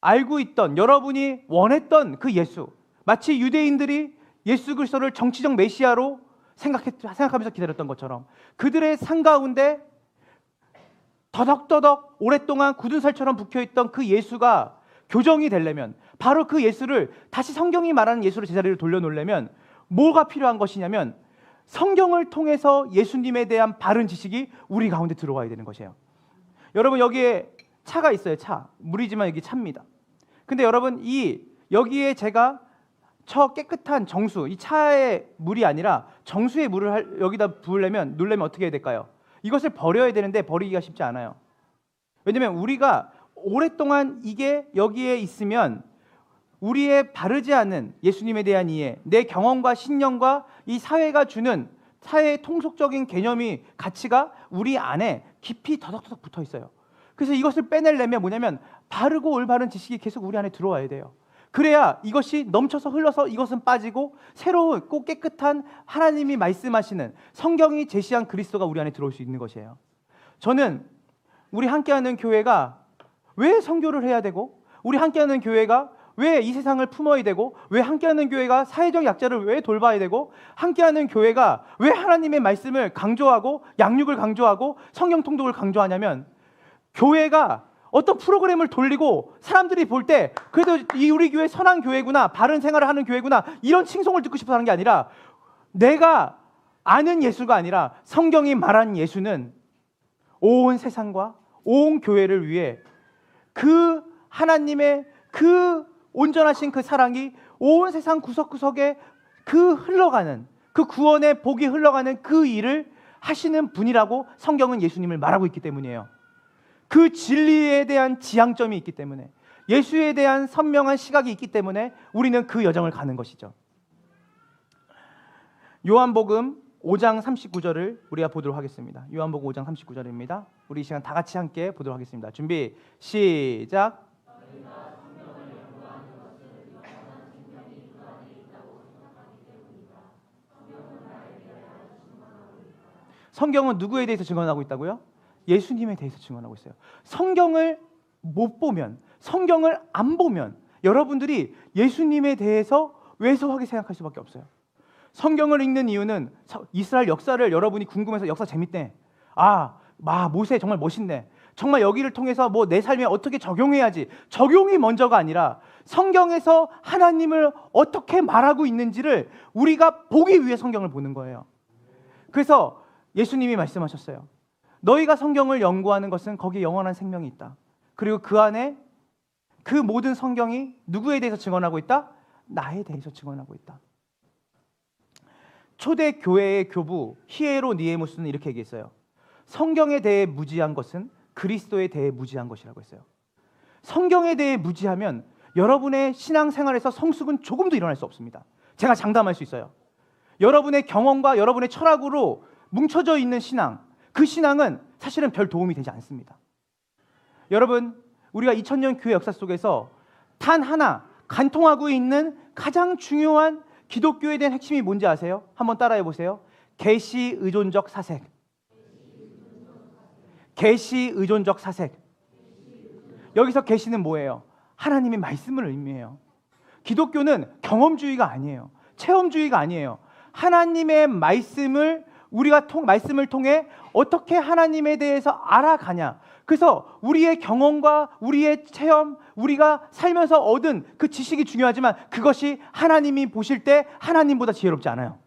알고 있던, 여러분이 원했던 그 예수, 마치 유대인들이 예수 그리스도를 정치적 메시아로 생각하면서 기다렸던 것처럼 그들의 삶 가운데 더덕더덕 오랫동안 굳은 살처럼 북혀있던 그 예수가 교정이 되려면, 바로 그 예수를 다시 성경이 말하는 예수로 제자리를 돌려놓으려면 뭐가 필요한 것이냐면 성경을 통해서 예수님에 대한 바른 지식이 우리 가운데 들어와야 되는 것이에요. 여러분 여기에 차가 있어요. 차. 물이지만 여기 차입니다. 근데 여러분 여기에 제가 저 깨끗한 정수, 이 차의 물이 아니라 정수의 물을 여기다 넣으려면 어떻게 해야 될까요? 이것을 버려야 되는데 버리기가 쉽지 않아요. 왜냐하면 우리가 오랫동안 이게 여기에 있으면 우리의 바르지 않은 예수님에 대한 이해, 내 경험과 신념과 이 사회가 주는 사회의 통속적인 개념이, 가치가 우리 안에 깊이 더덕더덕 붙어 있어요. 그래서 이것을 빼내려면 뭐냐면 바르고 올바른 지식이 계속 우리 안에 들어와야 돼요. 그래야 이것이 넘쳐서 흘러서 이것은 빠지고 새롭고 깨끗한 하나님이 말씀하시는, 성경이 제시한 그리스도가 우리 안에 들어올 수 있는 것이에요. 저는 우리 함께하는 교회가 왜 선교를 해야 되고, 우리 함께하는 교회가 왜 이 세상을 품어야 되고, 왜 함께하는 교회가 사회적 약자를 왜 돌봐야 되고, 함께하는 교회가 왜 하나님의 말씀을 강조하고 양육을 강조하고 성경 통독을 강조하냐면, 교회가 어떤 프로그램을 돌리고 사람들이 볼 때 그래도 우리 교회 선한 교회구나, 바른 생활을 하는 교회구나, 이런 칭송을 듣고 싶어 하는 게 아니라, 내가 아는 예수가 아니라 성경이 말한 예수는 온 세상과 온 교회를 위해 그 하나님의 그 온전하신 그 사랑이 온 세상 구석구석에 그 흘러가는, 그 구원의 복이 흘러가는 그 일을 하시는 분이라고 성경은 예수님을 말하고 있기 때문이에요. 그 진리에 대한 지향점이 있기 때문에, 예수에 대한 선명한 시각이 있기 때문에 우리는 그 여정을 가는 것이죠. 요한복음 5장 39절을 우리가 보도록 하겠습니다. 요한복음 5장 39절입니다. 우리 이 시간 다 같이 함께 보도록 하겠습니다. 준비, 시작. 성경은 누구에 대해서 증언하고 있다고요? 예수님에 대해서 증언하고 있어요. 성경을 못 보면, 성경을 안 보면 여러분들이 예수님에 대해서 왜소하게 생각할 수밖에 없어요. 성경을 읽는 이유는 이스라엘 역사를 여러분이 궁금해서, 역사 재밌네, 모세 정말 멋있네, 정말 여기를 통해서 내 삶에 어떻게 적용해야지, 적용이 먼저가 아니라 성경에서 하나님을 어떻게 말하고 있는지를 우리가 보기 위해 성경을 보는 거예요. 그래서 예수님이 말씀하셨어요. 너희가 성경을 연구하는 것은 거기에 영원한 생명이 있다. 그리고 그 안에 그 모든 성경이 누구에 대해서 증언하고 있다? 나에 대해서 증언하고 있다. 초대 교회의 교부 히에로 니에무스는 이렇게 얘기했어요. 성경에 대해 무지한 것은 그리스도에 대해 무지한 것이라고 했어요. 성경에 대해 무지하면 여러분의 신앙생활에서 성숙은 조금도 일어날 수 없습니다. 제가 장담할 수 있어요. 여러분의 경험과 여러분의 철학으로 뭉쳐져 있는 신앙, 그 신앙은 사실은 별 도움이 되지 않습니다. 여러분, 우리가 2000년 교회 역사 속에서 단 하나 간통하고 있는 가장 중요한 기독교에 대한 핵심이 뭔지 아세요? 한번 따라해 보세요. 계시 의존적 사색. 계시 의존적 사색. 여기서 계시는 뭐예요? 하나님의 말씀을 의미해요. 기독교는 경험주의가 아니에요. 체험주의가 아니에요. 하나님의 말씀을 우리가 말씀을 통해 어떻게 하나님에 대해서 알아가냐. 그래서 우리의 경험과 우리의 체험, 우리가 살면서 얻은 그 지식이 중요하지만 그것이 하나님이 보실 때 하나님보다 지혜롭지 않아요.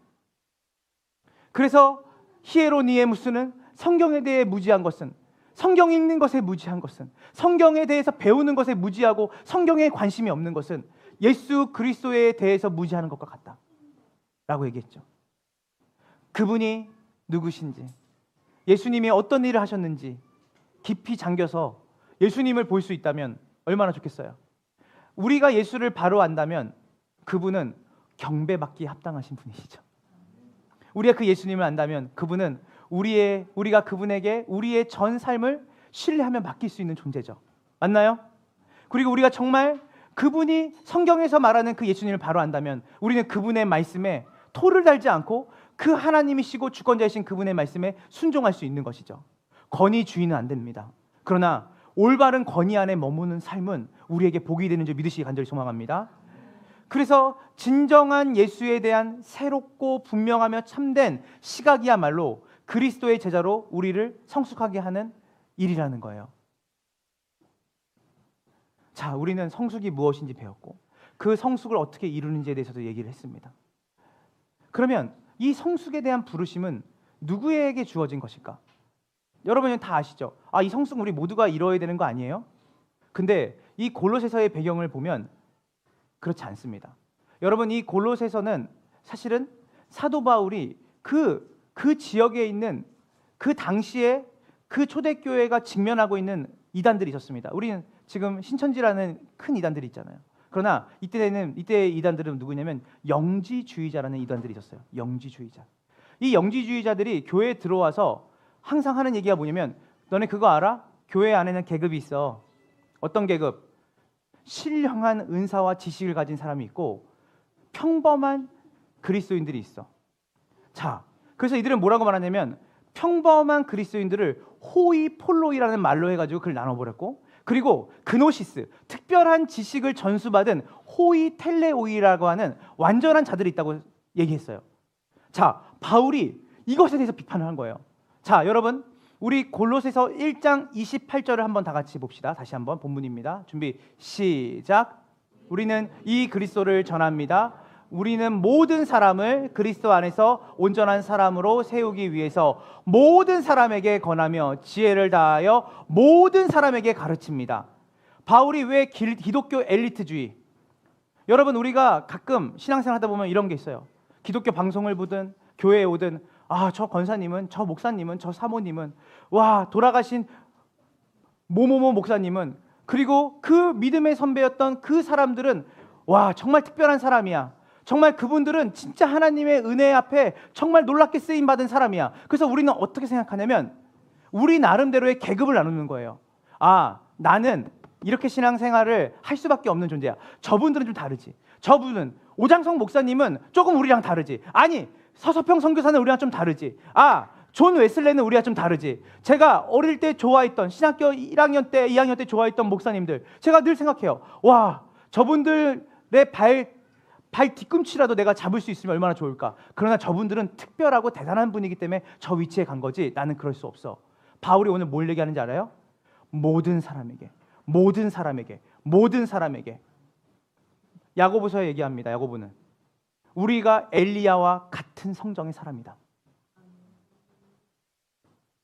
그래서 히에로니에무스는 성경에 대해 무지한 것은, 성경 읽는 것에 무지한 것은, 성경에 대해서 배우는 것에 무지하고 성경에 관심이 없는 것은 예수 그리스도에 대해서 무지하는 것과 같다 라고 얘기했죠. 그분이 누구신지, 예수님이 어떤 일을 하셨는지 깊이 잠겨서 예수님을 볼 수 있다면 얼마나 좋겠어요. 우리가 예수를 바로 안다면 그분은 경배받기에 합당하신 분이시죠. 우리가 그 예수님을 안다면 그분은 우리가 그분에게 우리의 전 삶을 신뢰하며 맡길 수 있는 존재죠. 맞나요? 그리고 우리가 정말 그분이 성경에서 말하는 그 예수님을 바로 안다면 우리는 그분의 말씀에 토를 달지 않고 그 하나님이시고 주권자이신 그분의 말씀에 순종할 수 있는 것이죠. 권위주의는 안 됩니다. 그러나 올바른 권위 안에 머무는 삶은 우리에게 복이 되는 줄 믿으시기 간절히 소망합니다. 그래서 진정한 예수에 대한 새롭고 분명하며 참된 시각이야말로 그리스도의 제자로 우리를 성숙하게 하는 일이라는 거예요. 자, 우리는 성숙이 무엇인지 배웠고 그 성숙을 어떻게 이루는지에 대해서도 얘기를 했습니다. 그러면 이 성숙에 대한 부르심은 누구에게 주어진 것일까? 여러분은 다 아시죠? 이 성숙은 우리 모두가 이루어야 되는 거 아니에요? 근데 이 골로새서의 배경을 보면 그렇지 않습니다. 여러분, 이 골로새서는 사실은 사도 바울이 그 지역에 있는 그 당시에 그 초대교회가 직면하고 있는 이단들이 있었습니다. 우리는 지금 신천지라는 큰 이단들이 있잖아요. 그러나 이때의 이단들은 누구냐면 영지주의자라는 이단들이 있었어요. 영지주의자. 이 영지주의자들이 교회에 들어와서 항상 하는 얘기가 뭐냐면 너네 그거 알아? 교회 안에는 계급이 있어. 어떤 계급? 신령한 은사와 지식을 가진 사람이 있고 평범한 그리스도인들이 있어. 자, 그래서 이들은 뭐라고 말하냐면 평범한 그리스도인들을 호이폴로이라는 말로 해가지고 그걸 나눠버렸고, 그리고 그노시스, 특별한 지식을 전수받은 호이텔레오이라고 하는 완전한 자들이 있다고 얘기했어요. 자, 바울이 이것에 대해서 비판을 한 거예요. 자, 여러분, 우리 골로새서 1장 28절을 한번 다 같이 봅시다. 다시 한번 본문입니다. 준비 시작. 우리는 이 그리스도를 전합니다. 우리는 모든 사람을 그리스도 안에서 온전한 사람으로 세우기 위해서 모든 사람에게 권하며 지혜를 다하여 모든 사람에게 가르칩니다. 바울이 왜 기독교 엘리트주의? 여러분, 우리가 가끔 신앙생활 하다 보면 이런 게 있어요. 기독교 방송을 보든 교회에 오든 저 권사님은, 저 목사님은, 저 사모님은, 와, 돌아가신 모모모 목사님은, 그리고 그 믿음의 선배였던 그 사람들은 와, 정말 특별한 사람이야. 정말 그분들은 진짜 하나님의 은혜 앞에 정말 놀랍게 쓰임 받은 사람이야. 그래서 우리는 어떻게 생각하냐면 우리 나름대로의 계급을 나누는 거예요. 나는 이렇게 신앙생활을 할 수밖에 없는 존재야. 저분들은 좀 다르지. 저분은 오장성 목사님은 조금 우리랑 다르지. 아니, 서서평 선교사는 우리랑 좀 다르지. 존 웨슬레는 우리가 좀 다르지. 제가 어릴 때 좋아했던 신학교 1학년 때, 2학년 때 좋아했던 목사님들, 제가 늘 생각해요. 와, 저분들의 발 뒤꿈치라도 내가 잡을 수 있으면 얼마나 좋을까. 그러나 저분들은 특별하고 대단한 분이기 때문에 저 위치에 간 거지. 나는 그럴 수 없어. 바울이 오늘 뭘 얘기하는지 알아요? 모든 사람에게, 모든 사람에게, 모든 사람에게. 야고보서에 얘기합니다. 야고보는 우리가 엘리야와 같은 성정의 사람이다.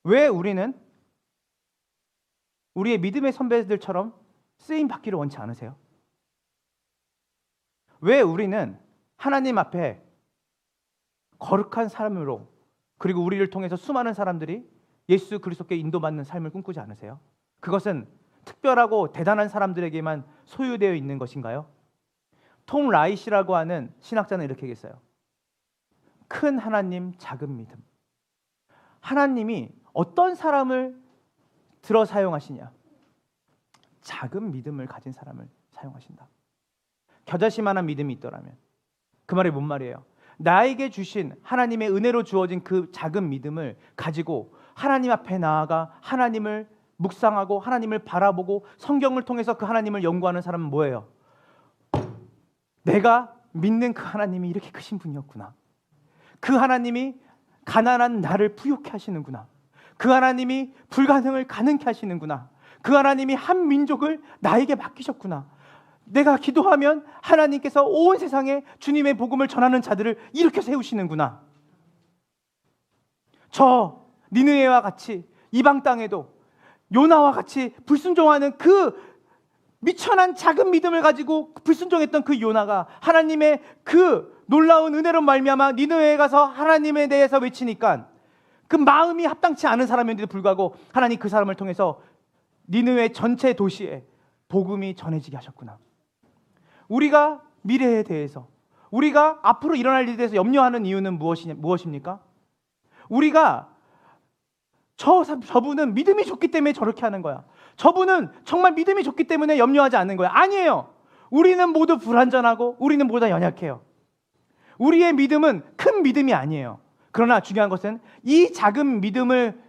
왜 우리는 우리의 믿음의 선배들처럼 쓰임 받기를 원치 않으세요? 왜 우리는 하나님 앞에 거룩한 삶으로, 그리고 우리를 통해서 수많은 사람들이 예수 그리스도께 인도받는 삶을 꿈꾸지 않으세요? 그것은 특별하고 대단한 사람들에게만 소유되어 있는 것인가요? 톰 라이시라고 하는 신학자는 이렇게 얘기했어요. 큰 하나님, 작은 믿음. 하나님이 어떤 사람을 들어 사용하시냐? 작은 믿음을 가진 사람을 사용하신다. 겨자씨만한 믿음이 있더라면. 그 말이 뭔 말이에요? 나에게 주신 하나님의 은혜로 주어진 그 작은 믿음을 가지고 하나님 앞에 나아가 하나님을 묵상하고 하나님을 바라보고 성경을 통해서 그 하나님을 연구하는 사람은 뭐예요? 내가 믿는 그 하나님이 이렇게 크신 분이었구나. 그 하나님이 가난한 나를 부유케 하시는구나. 그 하나님이 불가능을 가능케 하시는구나. 그 하나님이 한 민족을 나에게 맡기셨구나. 내가 기도하면 하나님께서 온 세상에 주님의 복음을 전하는 자들을 일으켜 세우시는구나. 저 니느웨와 같이 이방 땅에도 요나와 같이 불순종하는 그 미천한 작은 믿음을 가지고 불순종했던 그 요나가 하나님의 그 놀라운 은혜로 말미암아 니느웨에 가서 하나님에 대해서 외치니까 그 마음이 합당치 않은 사람인데도 불구하고 하나님 그 사람을 통해서 니느웨 전체 도시에 복음이 전해지게 하셨구나. 우리가 미래에 대해서, 우리가 앞으로 일어날 일에 대해서 염려하는 이유는 무엇입니까? 우리가 저분은 믿음이 좋기 때문에 저렇게 하는 거야. 저분은 정말 믿음이 좋기 때문에 염려하지 않는 거야. 아니에요. 우리는 모두 불완전하고 우리는 모두 다 연약해요. 우리의 믿음은 큰 믿음이 아니에요. 그러나 중요한 것은 이 작은 믿음을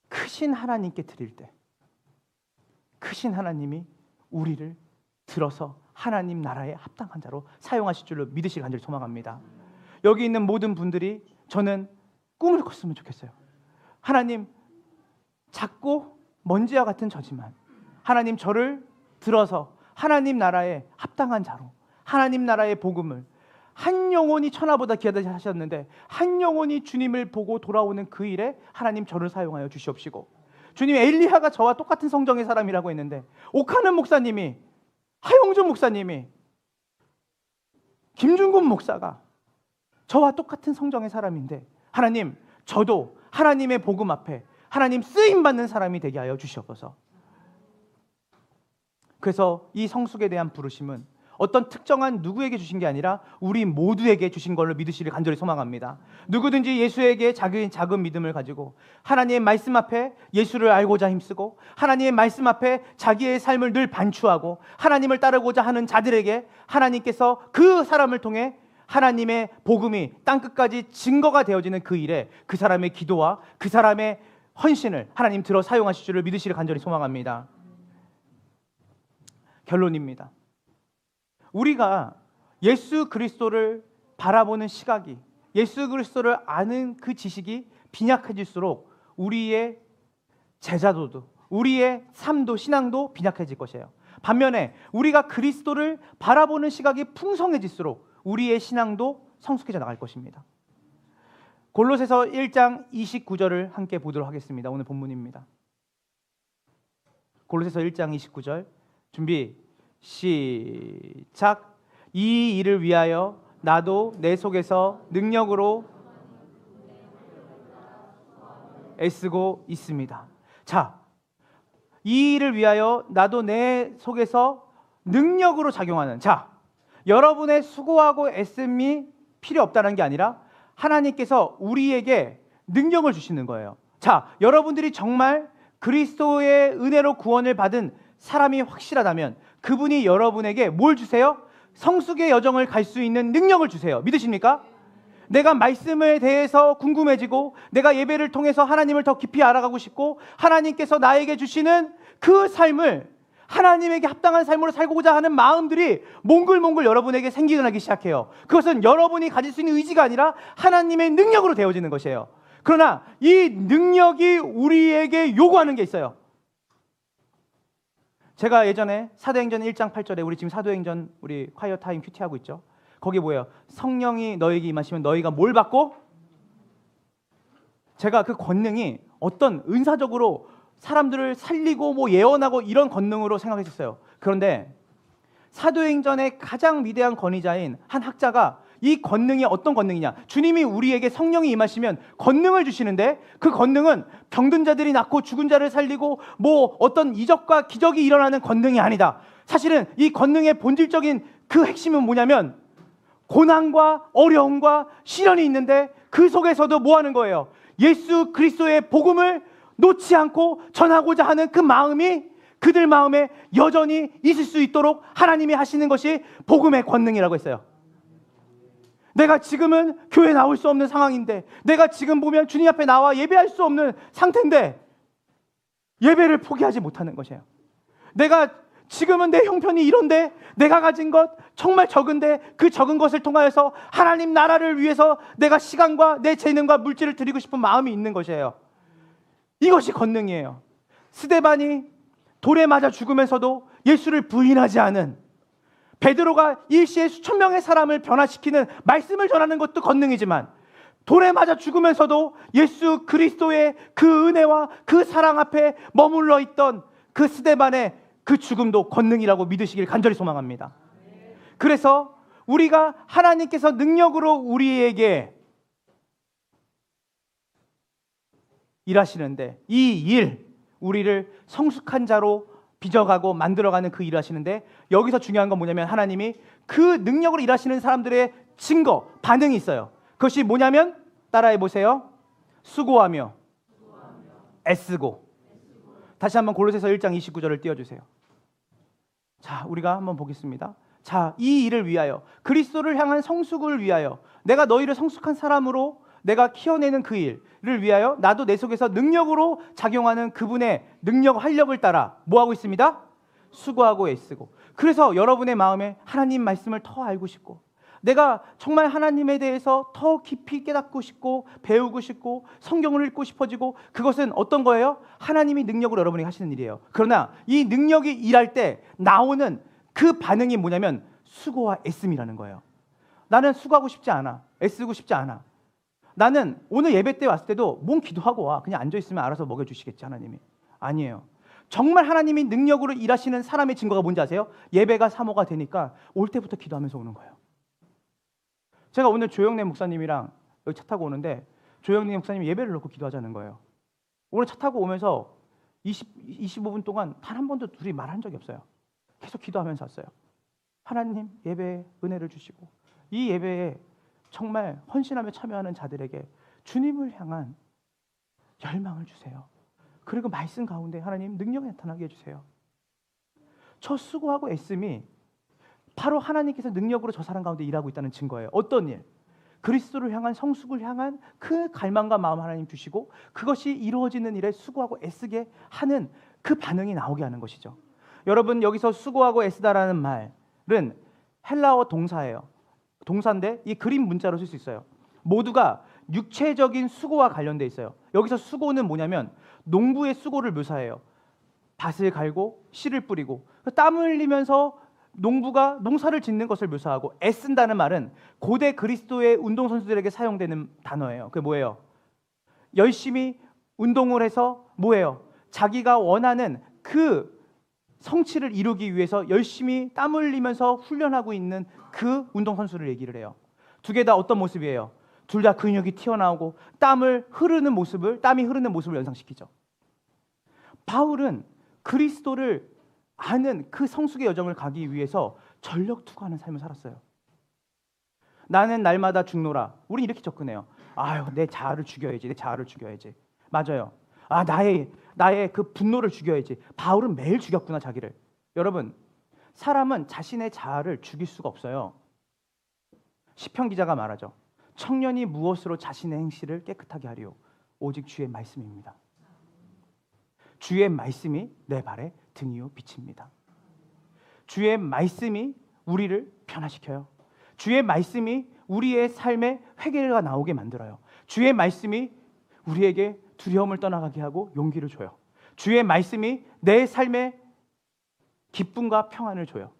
크신 하나님께 드릴 때 크신 하나님이 우리를 들어서 하나님 나라에 합당한 자로 사용하실 줄로 믿으시길 간절히 소망합니다. 여기 있는 모든 분들이 저는 꿈을 꿨으면 좋겠어요. 하나님, 작고 먼지와 같은 저지만 하나님 저를 들어서 하나님 나라에 합당한 자로 하나님 나라의 복음을 한 영혼이 천하보다 귀하다 하셨는데 한 영혼이 주님을 보고 돌아오는 그 일에 하나님 저를 사용하여 주시옵시고, 주님 엘리야가 저와 똑같은 성정의 사람이라고 했는데 오카는 목사님이, 하용준 목사님이, 김준곤 목사가 저와 똑같은 성정의 사람인데 하나님 저도 하나님의 복음 앞에 하나님 쓰임받는 사람이 되게 하여 주시옵소서. 그래서 이 성숙에 대한 부르심은 어떤 특정한 누구에게 주신 게 아니라 우리 모두에게 주신 걸로 믿으시길 간절히 소망합니다. 누구든지 예수에게 작은 믿음을 가지고 하나님의 말씀 앞에 예수를 알고자 힘쓰고 하나님의 말씀 앞에 자기의 삶을 늘 반추하고 하나님을 따르고자 하는 자들에게 하나님께서 그 사람을 통해 하나님의 복음이 땅끝까지 증거가 되어지는 그 일에 그 사람의 기도와 그 사람의 헌신을 하나님 들어 사용하실 줄을 믿으시길 간절히 소망합니다. 결론입니다. 우리가 예수 그리스도를 바라보는 시각이, 예수 그리스도를 아는 그 지식이 빈약해질수록 우리의 제자도도, 우리의 삶도, 신앙도 빈약해질 것이에요. 반면에 우리가 그리스도를 바라보는 시각이 풍성해질수록 우리의 신앙도 성숙해져 나갈 것입니다. 골로새서 1장 29절을 함께 보도록 하겠습니다. 오늘 본문입니다. 골로새서 1장 29절 준비 시작. 이 일을 위하여 나도 내 속에서 능력으로 애쓰고 있습니다. 자, 이 일을 위하여 나도 내 속에서 능력으로 작용하는, 자, 여러분의 수고하고 애씀이 필요 없다는 게 아니라 하나님께서 우리에게 능력을 주시는 거예요. 자, 여러분들이 정말 그리스도의 은혜로 구원을 받은 사람이 확실하다면 그분이 여러분에게 뭘 주세요? 성숙의 여정을 갈 수 있는 능력을 주세요. 믿으십니까? 내가 말씀에 대해서 궁금해지고 내가 예배를 통해서 하나님을 더 깊이 알아가고 싶고 하나님께서 나에게 주시는 그 삶을 하나님에게 합당한 삶으로 살고자 하는 마음들이 몽글몽글 여러분에게 생기기 시작해요. 그것은 여러분이 가질 수 있는 의지가 아니라 하나님의 능력으로 되어지는 것이에요. 그러나 이 능력이 우리에게 요구하는 게 있어요. 제가 예전에 사도행전 1장 8절에 우리 지금 사도행전 우리 콰이어 타임 큐티하고 있죠. 거기 뭐예요? 성령이 너에게 임하시면 너희가 뭘 받고? 제가 그 권능이 어떤 은사적으로 사람들을 살리고 뭐 예언하고 이런 권능으로 생각했었어요. 그런데 사도행전의 가장 위대한 권위자인 한 학자가 이 권능이 어떤 권능이냐, 주님이 우리에게 성령이 임하시면 권능을 주시는데 그 권능은 병든 자들이 낫고 죽은 자를 살리고 뭐 어떤 이적과 기적이 일어나는 권능이 아니다. 사실은 이 권능의 본질적인 그 핵심은 뭐냐면 고난과 어려움과 시련이 있는데 그 속에서도 뭐 하는 거예요? 예수 그리스도의 복음을 놓지 않고 전하고자 하는 그 마음이 그들 마음에 여전히 있을 수 있도록 하나님이 하시는 것이 복음의 권능이라고 했어요. 내가 지금은 교회 나올 수 없는 상황인데, 내가 지금 보면 주님 앞에 나와 예배할 수 없는 상태인데 예배를 포기하지 못하는 것이에요. 내가 지금은 내 형편이 이런데, 내가 가진 것 정말 적은데 그 적은 것을 통하여서 하나님 나라를 위해서 내가 시간과 내 재능과 물질을 드리고 싶은 마음이 있는 것이에요. 이것이 권능이에요. 스데반이 돌에 맞아 죽으면서도 예수를 부인하지 않은, 베드로가 일시에 수천 명의 사람을 변화시키는 말씀을 전하는 것도 권능이지만, 돌에 맞아 죽으면서도 예수 그리스도의 그 은혜와 그 사랑 앞에 머물러 있던 그 스데반의 그 죽음도 권능이라고 믿으시길 간절히 소망합니다. 그래서 우리가 하나님께서 능력으로 우리에게 일하시는데, 이 일, 우리를 성숙한 자로 빚어가고 만들어가는 그 일을 하시는데, 여기서 중요한 건 뭐냐면 하나님이 그 능력으로 일하시는 사람들의 증거, 반응이 있어요. 그것이 뭐냐면 따라해 보세요. 수고하며 애쓰고. 다시 한번 골로새서 1장 29절을 띄워주세요. 자, 우리가 한번 보겠습니다. 자, 이 일을 위하여, 그리스도를 향한 성숙을 위하여, 내가 너희를 성숙한 사람으로 내가 키워내는 그 일을 위하여 나도 내 속에서 능력으로 작용하는 그분의 능력, 활력을 따라 뭐하고 있습니다? 수고하고 애쓰고. 그래서 여러분의 마음에 하나님 말씀을 더 알고 싶고, 내가 정말 하나님에 대해서 더 깊이 깨닫고 싶고 배우고 싶고 성경을 읽고 싶어지고, 그것은 어떤 거예요? 하나님이 능력으로 여러분이 하시는 일이에요. 그러나 이 능력이 일할 때 나오는 그 반응이 뭐냐면 수고와 애씀이라는 거예요. 나는 수고하고 싶지 않아, 애쓰고 싶지 않아. 나는 오늘 예배 때 왔을 때도 뭔 기도하고 와, 그냥 앉아있으면 알아서 먹여주시겠지 하나님이. 아니에요. 정말 하나님이 능력으로 일하시는 사람의 증거가 뭔지 아세요? 예배가 사모가 되니까 올 때부터 기도하면서 오는 거예요. 제가 오늘 조영래 목사님이랑 여기 차 타고 오는데, 조영래 목사님이 예배를 놓고 기도하자는 거예요. 오늘 차 타고 오면서 25분 동안 단 한 번도 둘이 말한 적이 없어요. 계속 기도하면서 왔어요. 하나님, 예배에 은혜를 주시고 이 예배에 정말 헌신하며 참여하는 자들에게 주님을 향한 열망을 주세요. 그리고 말씀 가운데 하나님 능력이 나타나게 해주세요. 저 수고하고 애씀이 바로 하나님께서 능력으로 저 사람 가운데 일하고 있다는 증거예요. 어떤 일? 그리스도를 향한 성숙을 향한 그 갈망과 마음 하나님 주시고, 그것이 이루어지는 일에 수고하고 애쓰게 하는 그 반응이 나오게 하는 것이죠. 여러분, 여기서 수고하고 애쓰다라는 말은 헬라어 동사예요. 동사인데 이 그림 문자로 쓸 수 있어요. 모두가 육체적인 수고와 관련돼 있어요. 여기서 수고는 뭐냐면 농부의 수고를 묘사해요. 밭을 갈고 씨를 뿌리고 땀 흘리면서 농부가 농사를 짓는 것을 묘사하고, 애쓴다는 말은 고대 그리스도의 운동선수들에게 사용되는 단어예요. 그게 뭐예요? 열심히 운동을 해서 뭐예요? 자기가 원하는 그 성취를 이루기 위해서 열심히 땀 흘리면서 훈련하고 있는 그 운동선수를 얘기를 해요. 두 개 다 어떤 모습이에요? 둘 다 근육이 튀어나오고 땀이 흐르는 모습을 연상시키죠. 바울은 그리스도를 아는 그 성숙의 여정을 가기 위해서 전력 투구하는 삶을 살았어요. 나는 날마다 죽노라. 우리 이렇게 접근해요. 아유, 내 자아를 죽여야지. 맞아요. 아, 나의 그 분노를 죽여야지. 바울은 매일 죽였구나, 자기를. 여러분, 사람은 자신의 자아를 죽일 수가 없어요. 시편 기자가 말하죠. 청년이 무엇으로 자신의 행실을 깨끗하게 하리요? 오직 주의 말씀입니다. 주의 말씀이 내 발에 등이요 빛입니다. 주의 말씀이 우리를 변화시켜요. 주의 말씀이 우리의 삶에 회개가 나오게 만들어요. 주의 말씀이 우리에게 두려움을 떠나가게 하고 용기를 줘요. 주의 말씀이 내 삶에 기쁨과 평안을 줘요.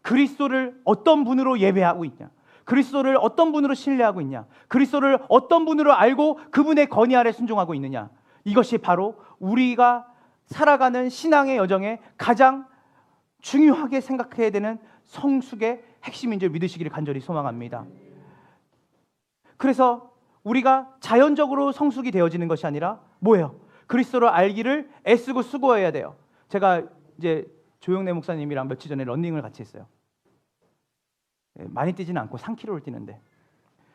그리스도를 어떤 분으로 예배하고 있냐? 그리스도를 어떤 분으로 신뢰하고 있냐? 그리스도를 어떤 분으로 알고 그분의 건의 아래 순종하고 있느냐? 이것이 바로 우리가 살아가는 신앙의 여정에 가장 중요하게 생각해야 되는 성숙의 핵심인 줄 믿으시기를 간절히 소망합니다. 그래서 우리가 자연적으로 성숙이 되어지는 것이 아니라 뭐예요? 그리스도를 알기를 애쓰고 수고해야 돼요. 제가 이제 조영래 목사님이랑 며칠 전에 러닝을 같이 했어요. 많이 뛰지는 않고 3km를 뛰는데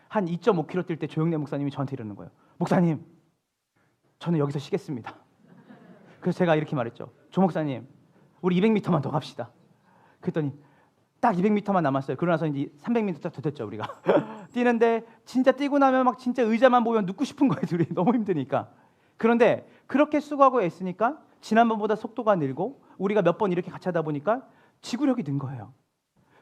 한 2.5km 뛸 때 조영래 목사님이 저한테 이러는 거예요. 목사님, 저는 여기서 쉬겠습니다. 그래서 제가 이렇게 말했죠. 조 목사님, 우리 200m만 더 갑시다. 그랬더니 딱 200m만 남았어요. 그러고 나서 이제 300m 더 됐죠, 우리가. 뛰는데 진짜 뛰고 나면 막 진짜 의자만 보면 눕고 싶은 거예요. 둘이 너무 힘드니까. 그런데 그렇게 수고하고 애쓰니까 지난번보다 속도가 늘고 우리가 몇 번 이렇게 같이 하다 보니까 지구력이 는 거예요.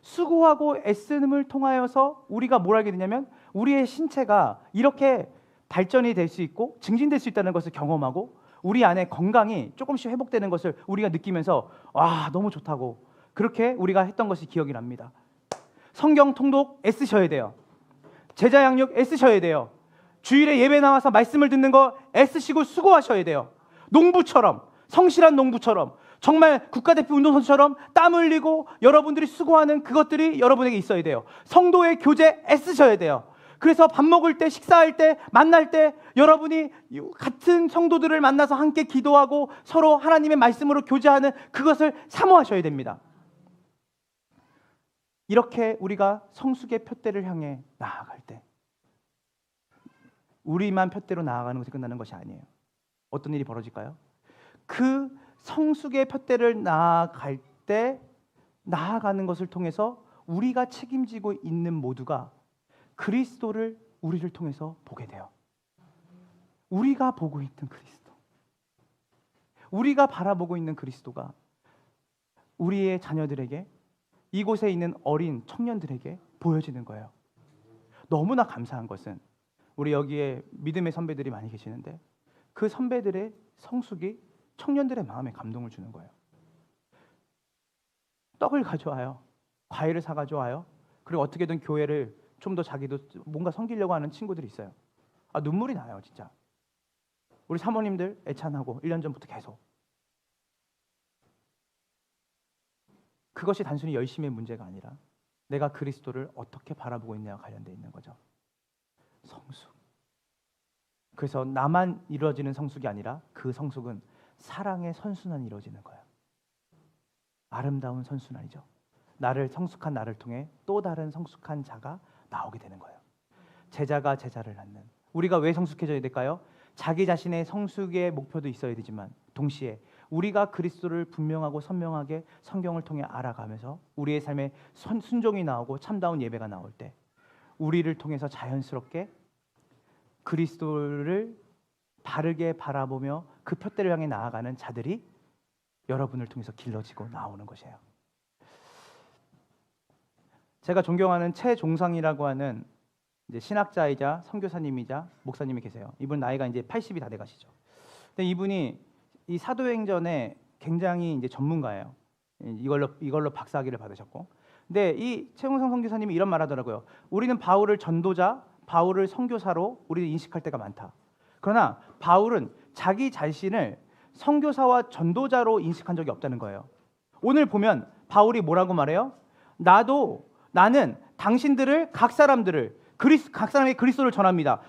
수고하고 애씀을 통하여서 우리가 뭘 알게 되냐면 우리의 신체가 이렇게 발전이 될 수 있고 증진될 수 있다는 것을 경험하고 우리 안에 건강이 조금씩 회복되는 것을 우리가 느끼면서 와, 너무 좋다고 그렇게 우리가 했던 것이 기억이 납니다. 성경 통독 애쓰셔야 돼요. 제자 양육 애쓰셔야 돼요. 주일에 예배 나와서 말씀을 듣는 거 애쓰시고 수고하셔야 돼요. 농부처럼, 성실한 농부처럼, 정말 국가대표 운동선수처럼 땀 흘리고 여러분들이 수고하는 그것들이 여러분에게 있어야 돼요. 성도의 교제 애쓰셔야 돼요. 그래서 밥 먹을 때, 식사할 때, 만날 때 여러분이 같은 성도들을 만나서 함께 기도하고 서로 하나님의 말씀으로 교제하는 그것을 사모하셔야 됩니다. 이렇게 우리가 성숙의 푯대를 향해 나아갈 때 우리만 푯대로 나아가는 것이 끝나는 것이 아니에요. 어떤 일이 벌어질까요? 그 성숙의 푯대를 나아갈 때 나아가는 것을 통해서 우리가 책임지고 있는 모두가 그리스도를 우리를 통해서 보게 돼요. 우리가 보고 있는 그리스도, 우리가 바라보고 있는 그리스도가 우리의 자녀들에게, 이곳에 있는 어린 청년들에게 보여지는 거예요. 너무나 감사한 것은 우리 여기에 믿음의 선배들이 많이 계시는데 그 선배들의 성숙이 청년들의 마음에 감동을 주는 거예요. 떡을 가져와요. 과일을 사가져와요. 그리고 어떻게든 교회를 좀 더 자기도 뭔가 섬기려고 하는 친구들이 있어요. 눈물이 나요, 진짜. 우리 사모님들 애찬하고 1년 전부터 계속. 그것이 단순히 열심의 문제가 아니라 내가 그리스도를 어떻게 바라보고 있냐와 관련되어 있는 거죠. 성숙. 그래서 나만 이루어지는 성숙이 아니라 그 성숙은 사랑의 선순환이 이루어지는 거예요. 아름다운 선순환이죠. 나를 성숙한 나를 통해 또 다른 성숙한 자가 나오게 되는 거예요. 제자가 제자를 낳는. 우리가 왜 성숙해져야 될까요? 자기 자신의 성숙의 목표도 있어야 되지만 동시에 우리가 그리스도를 분명하고 선명하게 성경을 통해 알아가면서 우리의 삶에 순종이 나오고 참다운 예배가 나올 때 우리를 통해서 자연스럽게 그리스도를 바르게 바라보며 그 푯대를 향해 나아가는 자들이 여러분을 통해서 길러지고 나오는 것이에요. 제가 존경하는 최종상이라고 하는 이제 신학자이자 선교사님이자 목사님이 계세요. 이분 나이가 이제 80이 다 돼가시죠. 근데 이분이 이 사도행전에 굉장히 이제 전문가예요. 이걸로 박사학위를 받으셨고. 근데 이 최종상 선교사님이 이런 말하더라고요. 우리는 바울을 전도자, 바울을 선교사로 우리는 인식할 때가 많다. 그러나 바울은 자기 자신을 선교사와 전도자로 인식한 적이 없다는 거예요. 오늘 보면 바울이 뭐라고 말해요? 나는 당신들을 각 사람에게 그리스도를 전합니다.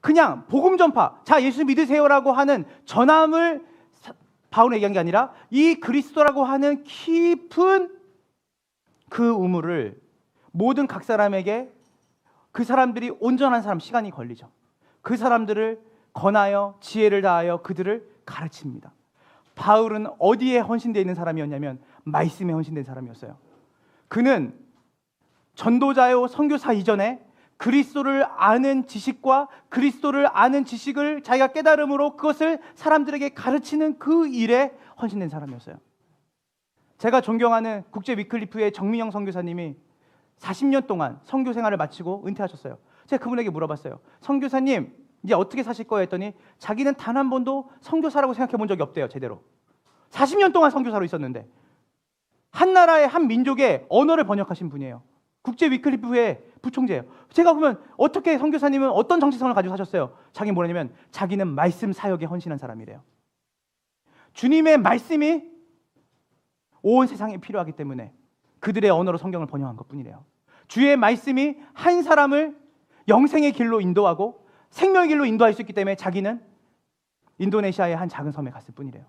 그냥 복음 전파, 자 예수 믿으세요라고 하는 전함을 바울은 얘기한 게 아니라 이 그리스도라고 하는 깊은 그 우물을 모든 각 사람에게 그 사람들이 온전한 사람 시간이 걸리죠. 그 사람들을 권하여 지혜를 다하여 그들을 가르칩니다. 바울은 어디에 헌신되어 있는 사람이었냐면 말씀에 헌신된 사람이었어요. 그는 전도자요 선교사 이전에 그리스도를 아는 지식과 그리스도를 아는 지식을 자기가 깨달음으로 그것을 사람들에게 가르치는 그 일에 헌신된 사람이었어요. 제가 존경하는 국제 위클리프의 정민영 선교사님이 40년 동안 선교 생활을 마치고 은퇴하셨어요. 제가 그분에게 물어봤어요. 선교사님 이제 어떻게 사실 거예요? 했더니 자기는 단 한 번도 선교사라고 생각해 본 적이 없대요. 제대로 40년 동안 선교사로 있었는데 한 나라의 한 민족의 언어를 번역하신 분이에요. 국제 위클리프의 부총재예요. 제가 보면 어떻게 선교사님은 어떤 정체성을 가지고 사셨어요? 자기는 뭐냐면 자기는 말씀 사역에 헌신한 사람이래요. 주님의 말씀이 온 세상에 필요하기 때문에 그들의 언어로 성경을 번역한 것뿐이래요. 주의 말씀이 한 사람을 영생의 길로 인도하고 생명의 길로 인도할 수 있기 때문에 자기는 인도네시아의 한 작은 섬에 갔을 뿐이래요.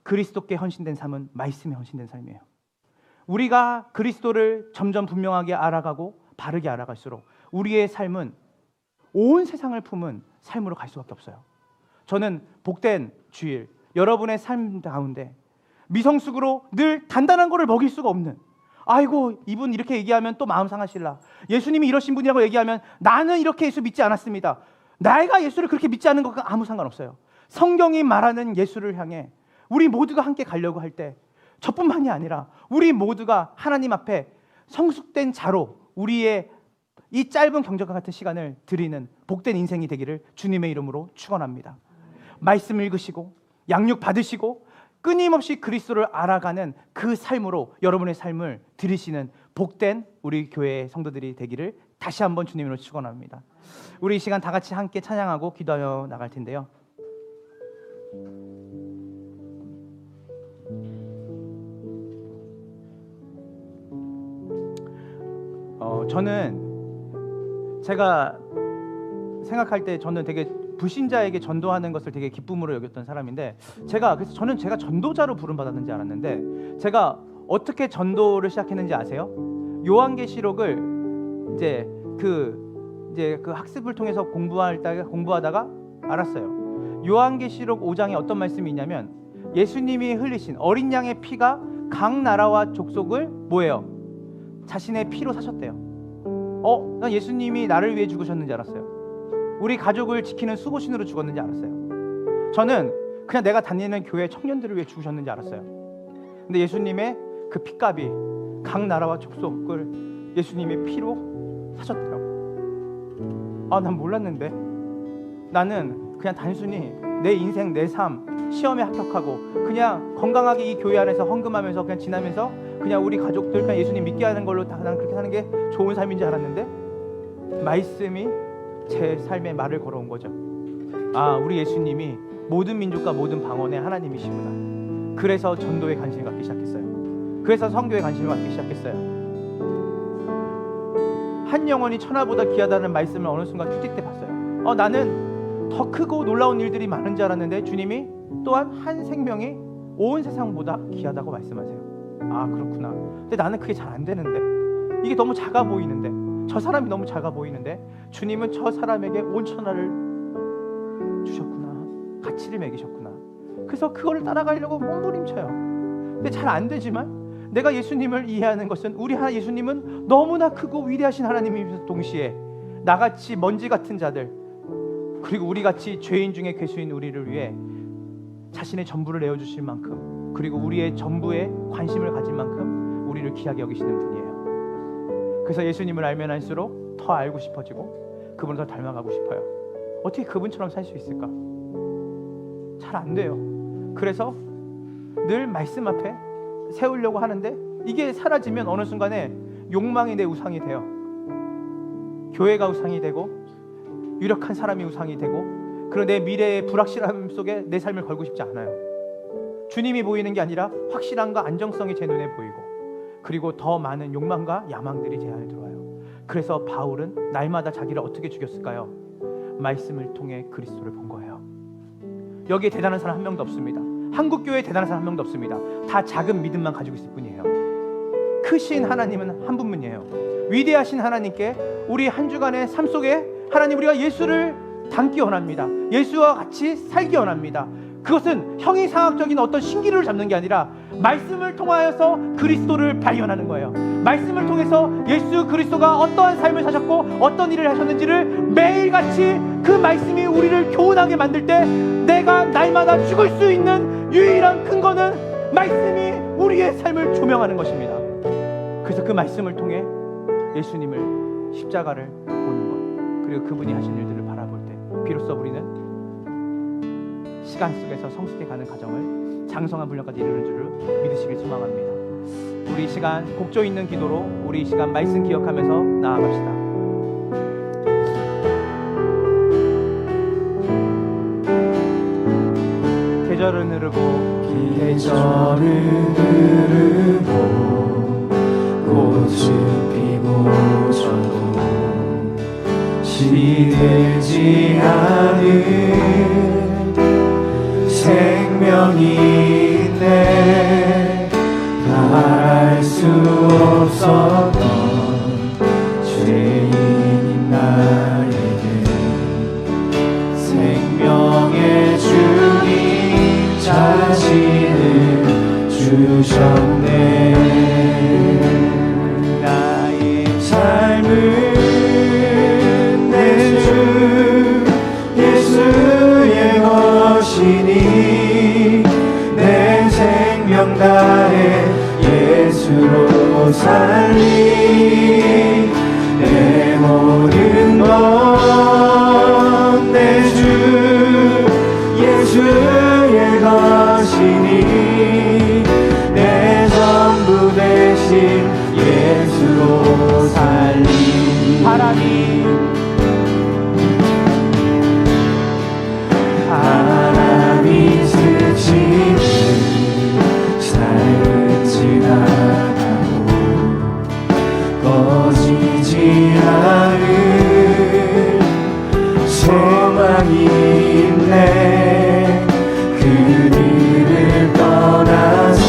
그리스도께 헌신된 삶은 말씀에 헌신된 삶이에요. 우리가 그리스도를 점점 분명하게 알아가고 바르게 알아갈수록 우리의 삶은 온 세상을 품은 삶으로 갈 수밖에 없어요. 저는 복된 주일, 여러분의 삶 가운데 미성숙으로 늘 단단한 거를 먹일 수가 없는 아이고 이분 이렇게 얘기하면 또 마음 상하실라. 예수님이 이러신 분이라고 얘기하면 나는 이렇게 예수 믿지 않았습니다. 내가 예수를 그렇게 믿지 않는 것과 아무 상관없어요. 성경이 말하는 예수를 향해 우리 모두가 함께 가려고 할 때 저뿐만이 아니라 우리 모두가 하나님 앞에 성숙된 자로 우리의 이 짧은 경전과 같은 시간을 드리는 복된 인생이 되기를 주님의 이름으로 축원합니다. 말씀 읽으시고 양육 받으시고 끊임없이 그리스도를 알아가는 그 삶으로 여러분의 삶을 들이시는 복된 우리 교회의 성도들이 되기를 다시 한번 주님으로 축원합니다. 우리 이 시간 다 같이 함께 찬양하고 기도하여 나갈 텐데요. 저는 제가 생각할 때 저는 되게 불신자에게 전도하는 것을 되게 기쁨으로 여겼던 사람인데 그래서 저는 제가 전도자로 부름받았는지 알았는데 제가 어떻게 전도를 시작했는지 아세요? 요한계시록을 이제 그 학습을 통해서 공부하다가 알았어요. 요한계시록 5장에 어떤 말씀이 있냐면 예수님이 흘리신 어린 양의 피가 각 나라와 족속을 뭐예요? 자신의 피로 사셨대요. 난 예수님이 나를 위해 죽으셨는지 알았어요. 우리 가족을 지키는 수고신으로 죽었는지 알았어요. 저는 그냥 내가 다니는 교회 청년들을 위해 죽으셨는지 알았어요. 근데 예수님의 그 피값이 각 나라와 족속을 예수님의 피로 사셨대요. 난 몰랐는데 나는 그냥 단순히 내 인생 내 삶 시험에 합격하고 그냥 건강하게 이 교회 안에서 헌금하면서 그냥 지나면서 그냥 우리 가족들 그냥 예수님 믿게 하는 걸로 다 난 그렇게 사는 게 좋은 삶인 줄 알았는데 말씀이 제 삶에 말을 걸어온 거죠. 우리 예수님이 모든 민족과 모든 방언의 하나님이시구나. 그래서 전도에 관심을 갖기 시작했어요. 그래서 선교에 관심을 갖기 시작했어요. 한 영혼이 천하보다 귀하다는 말씀을 어느 순간 큐티 때 봤어요. 나는 더 크고 놀라운 일들이 많은 줄 알았는데 주님이 또한 한 생명이 온 세상보다 귀하다고 말씀하세요. 그렇구나. 근데 나는 그게 잘 안 되는데, 이게 너무 작아 보이는데, 저 사람이 너무 작아 보이는데 주님은 저 사람에게 온 천하를 주셨구나, 가치를 매기셨구나. 그래서 그거를 따라가려고 몸부림쳐요. 근데 잘 안 되지만 내가 예수님을 이해하는 것은 우리 예수님은 너무나 크고 위대하신 하나님이면서 동시에 나같이 먼지 같은 자들, 그리고 우리같이 죄인 중에 괴수인 우리를 위해 자신의 전부를 내어주실 만큼, 그리고 우리의 전부에 관심을 가질 만큼 우리를 귀하게 여기시는 분이에요. 그래서 예수님을 알면 알수록 더 알고 싶어지고 그분을 더 닮아가고 싶어요. 어떻게 그분처럼 살 수 있을까? 잘 안 돼요. 그래서 늘 말씀 앞에 세우려고 하는데 이게 사라지면 어느 순간에 욕망이 내 우상이 돼요. 교회가 우상이 되고 유력한 사람이 우상이 되고, 그런 내 미래의 불확실함 속에 내 삶을 걸고 싶지 않아요. 주님이 보이는 게 아니라 확실함과 안정성이 제 눈에 보이고, 그리고 더 많은 욕망과 야망들이 제 안에 들어와요. 그래서 바울은 날마다 자기를 어떻게 죽였을까요? 말씀을 통해 그리스도를 본 거예요. 여기에 대단한 사람 한 명도 없습니다. 한국교회에 대단한 사람 한 명도 없습니다. 다 작은 믿음만 가지고 있을 뿐이에요. 크신 하나님은 한 분뿐이에요. 위대하신 하나님께 우리 한 주간의 삶 속에 하나님, 우리가 예수를 닮기 원합니다. 예수와 같이 살기 원합니다. 그것은 형이상학적인 어떤 신기를 잡는 게 아니라 말씀을 통하여서 그리스도를 발견하는 거예요. 말씀을 통해서 예수 그리스도가 어떠한 삶을 사셨고 어떤 일을 하셨는지를 매일같이 그 말씀이 우리를 교훈하게 만들 때 내가 날마다 죽을 수 있는 유일한 근거는 말씀이 우리의 삶을 조명하는 것입니다. 그래서 그 말씀을 통해 예수님을, 십자가를 보는 것, 그리고 그분이 하신 일들을 바라볼 때 비로소 우리는 시간 속에서 성숙해가는 과정을 장성한 분량까지 이르는 줄을 믿으시길 소망합니다. 우리 이 시간 복조 있는 기도로 우리 이 시간 말씀 기억하면서 나아갑시다. 계절은 흐르고 꽃은 피고 져도 시들지 않은 생명이 있네. 말할 수 없었던 죄인인 나에게 생명의 주님 자신을 주셨네. 다해 예수로 살리 내 모든 것 내 주 예수의 것이니 내 전부 되신 예수로 살리 바람이 스치는 삶은 지나가고 꺼지지 않을 소망이 있네 그들을 떠나서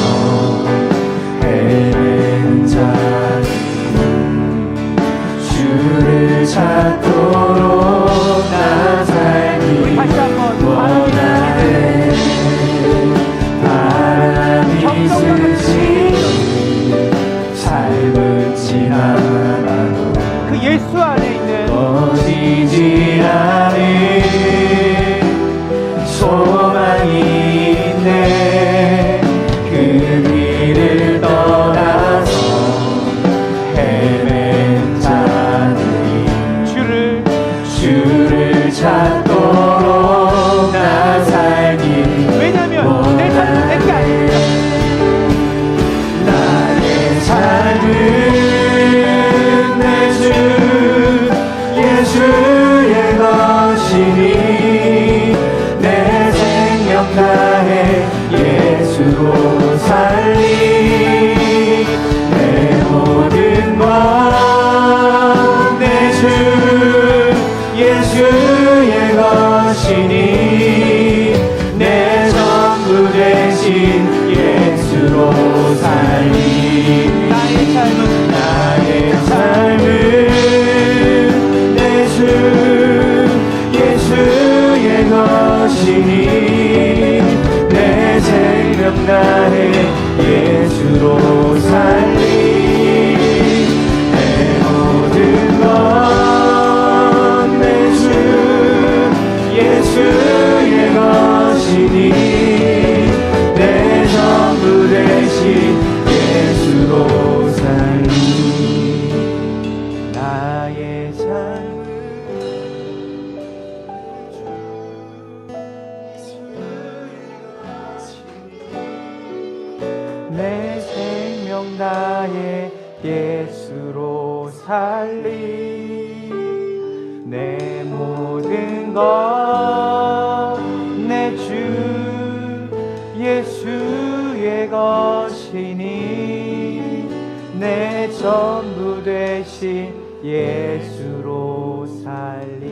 헤매는 자는 주를 찾도록 나 살기 원하네 바람이 스치는 삶은 지나가도 그 예수 안에 있는 꺼지지 않을 소망이 있네 그 길을 떠나서 헤맨 자들이 주를 찾도록 나 살기 왜냐면 내 삶은 내게 아닙니다. 나의 삶은 내 주 예수의 것이니 내 생명 다해 예수로 살리 내 모든 것 내 주 예수의 것이니 내 전부 되신 예수로 살리 나의 삶은 내 주 예수의 것이니 내 생명 다해 예수로 살리 내 모든 것 내 주 예수의 것이니 내 전부 되신 예수로 살리 나의 삶은 내 생명 다해 예수로 살리 내 모든 것 내 주 예수의 것이니 내 전부 되신 예수로 살리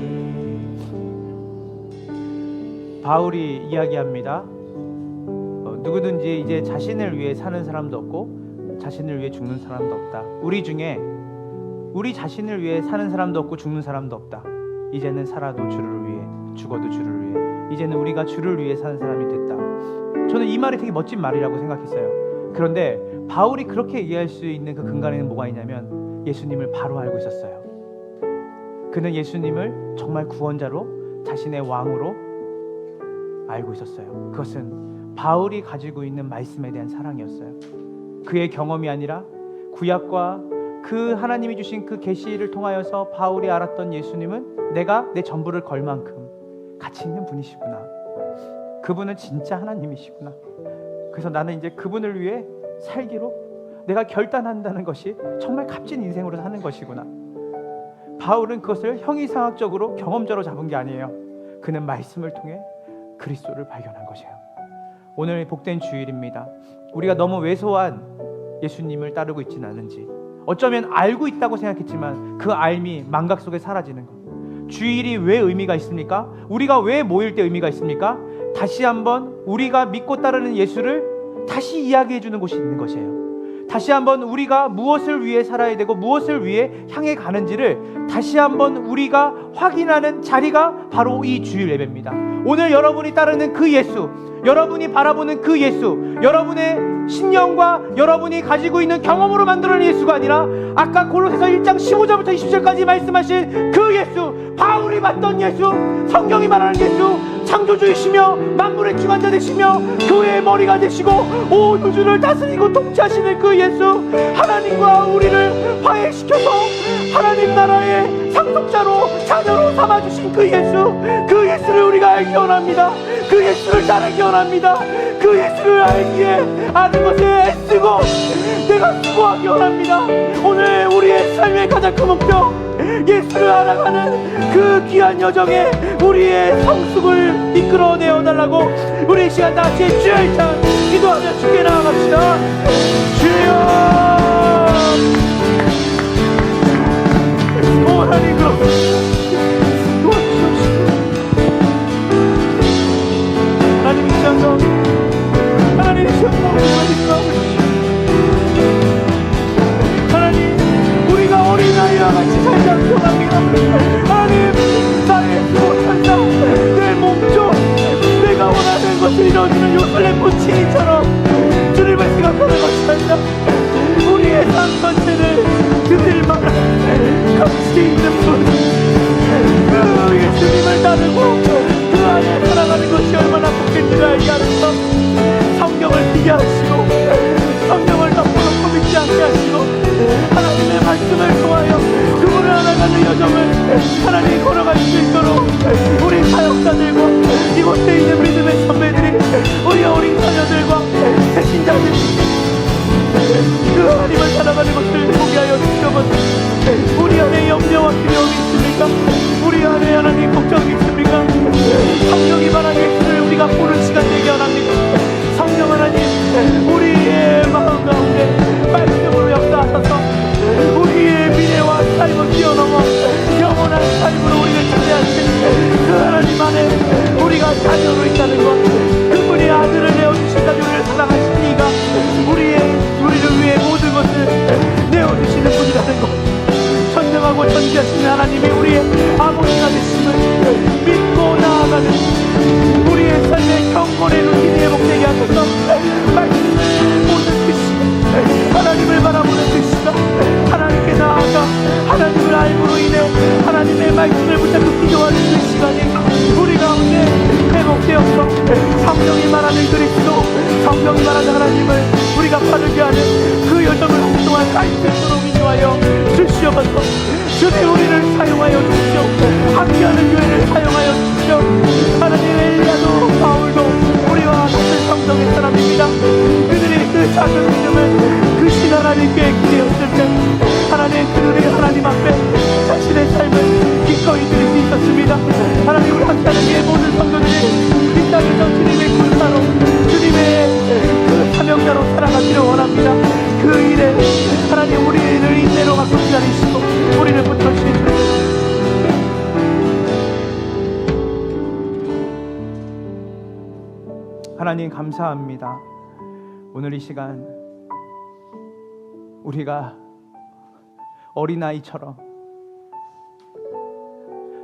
바울이 이야기합니다. 누구든지 이제 자신을 위해 사는 사람도 없고 자신을 위해 죽는 사람도 없다. 우리 중에 우리 자신을 위해 사는 사람도 없고 죽는 사람도 없다. 이제는 살아도 주를 위해 죽어도 주를 위해 이제는 우리가 주를 위해 사는 사람이 됐다. 저는 이 말이 되게 멋진 말이라고 생각했어요. 그런데 바울이 그렇게 얘기할 수 있는 그 근간에는 뭐가 있냐면 예수님을 바로 알고 있었어요. 그는 예수님을 정말 구원자로 자신의 왕으로 알고 있었어요. 그것은 바울이 가지고 있는 말씀에 대한 사랑이었어요. 그의 경험이 아니라 구약과 그 하나님이 주신 그 계시를 통하여서 바울이 알았던 예수님은 내가 내 전부를 걸 만큼 가치 있는 분이시구나. 그분은 진짜 하나님이시구나. 그래서 나는 이제 그분을 위해 살기로 내가 결단한다는 것이 정말 값진 인생으로 사는 것이구나. 바울은 그것을 형이상학적으로 경험적으로 잡은 게 아니에요. 그는 말씀을 통해 그리스도를 발견한 것이에요. 오늘 복된 주일입니다. 우리가 너무 왜소한 예수님을 따르고 있지는 않은지, 어쩌면 알고 있다고 생각했지만 그 알미 망각 속에 사라지는 것. 주일이 왜 의미가 있습니까? 우리가 왜 모일 때 의미가 있습니까? 다시 한번 우리가 믿고 따르는 예수를 다시 이야기해 주는 곳이 있는 것이에요. 다시 한번 우리가 무엇을 위해 살아야 되고 무엇을 위해 향해 가는지를 다시 한번 우리가 확인하는 자리가 바로 이 주일 예배입니다. 오늘 여러분이 따르는 그 예수, 여러분이 바라보는 그 예수, 여러분의 신념과 여러분이 가지고 있는 경험으로 만들어낸 예수가 아니라 아까 골로새서 1장 15절부터 20절까지 말씀하신 그 예수, 바울이 봤던 예수, 성경이 말하는 예수, 창조주이시며 만물의 기관자 되시며 교회의 머리가 되시고 온 우주를 다스리고 통치하시는 그 예수, 하나님과 우리를 화해시켜서 하나님 나라의 상속자로 자녀로 삼아주신 그 예수, 그 예수를 우리가 알기 원합니다. 그 예수를 따르기 원합니다. 그 예수를 알기에 아는 것에 애쓰고 내가 수고하기 원합니다. 오늘 우리의 삶의 가장 큰 목표, 예수를 알아가는 그 귀한 여정에 우리의 성숙을 이끌어내어 달라고 우리 이 시간 다같이 주의 찬 기도하며 주께 나아갑시다. 주여, 오 하나님 도와주시옵시고, 하나님 이 시간도 하나님 이 시간도 하나님 우리가 어린아이와 같이 살지 않고 합니다. 하나님 나의 못한다, 내 몸좀 내가 원하는 것을 이루어주는 요술의 부친이처럼 주님을 생각하는 것이 아니라 우리의 삶 전체를 그들만 같이 있는 분, 그 예수님을 따르고 그 안에 살아가는 것이 얼마나 복된지를 알게 하면서 성경을 비게 하시고 성경을 덮어놓고 믿지 않게 하시고 하나님의 말씀을 통하여 그분을 알아가는 여정을 하나님 걸어갈 수 있도록 우리 사역자들과 이곳에 있는 믿음의 선배들이 우리 어린 자녀들과 배신자들이 그 하나님을 살아가는 것을 보게 하여 주시옵소서. 우리 안에 염려와 두려움이 있습니까? 우리 안에 하나님 걱정이 있습니까? 성령이 말한 예수를 우리가 보는 시간 되게 하나님, 성령 하나님 우리의 마음 가운데 말씀으로 역사하셔서 우리의 미래와 삶을 뛰어넘어 영원한 삶으로 우리를 차지하신 그 하나님 안에 우리가 자녀로 있다는 것, 그분이 아들을 내어주신다는 우리를 사랑하신 이가 우리를 위해 모든 것을 내어주시는 분이라는 것, 전능하고 전지하신 하나님이 우리의 아버지가 되심을 믿고 나아가는 우리의 삶의 경건의 루틴이 회복되게 하소서. 말씀을 보는 뜻이 하나님을 바라보는 뜻이가 하나님께 나아가 하나님을 알므로 인해 하나님의 말씀을 붙잡고 기도하는 그 시간이 우리 가운데 회복되어서 성령이 말하는 그리스도, 성령이 말하는 하나님을 우리가 바르게 하는 그 여정을 한동안 갈 수 있도록 인도하여 주시옵소서. 주님 우리를 사용하여 주시오. 함께하는 교회를 사용하여 주시오. 하나님 엘리야도 바울도 우리와 같은 성경의 사람입니다. 그들이 그 작은 믿음을 그 신 하나님께 기대었을 때 하나님 그들이 하나님 앞에 자신의 삶을 기꺼이 드릴 수 있었습니다. 하나님 우리 함께하는 교회 모든 성도들이 이 땅에서 주님의 군사로 주님의 그 사명자로 살아가기를 원합니다. 그 일에 하나님 우리를 인내로 갖고 기다리시고 우리를 붙여주시옵소서. 하나님 감사합니다. 오늘 이 시간 우리가 어린아이처럼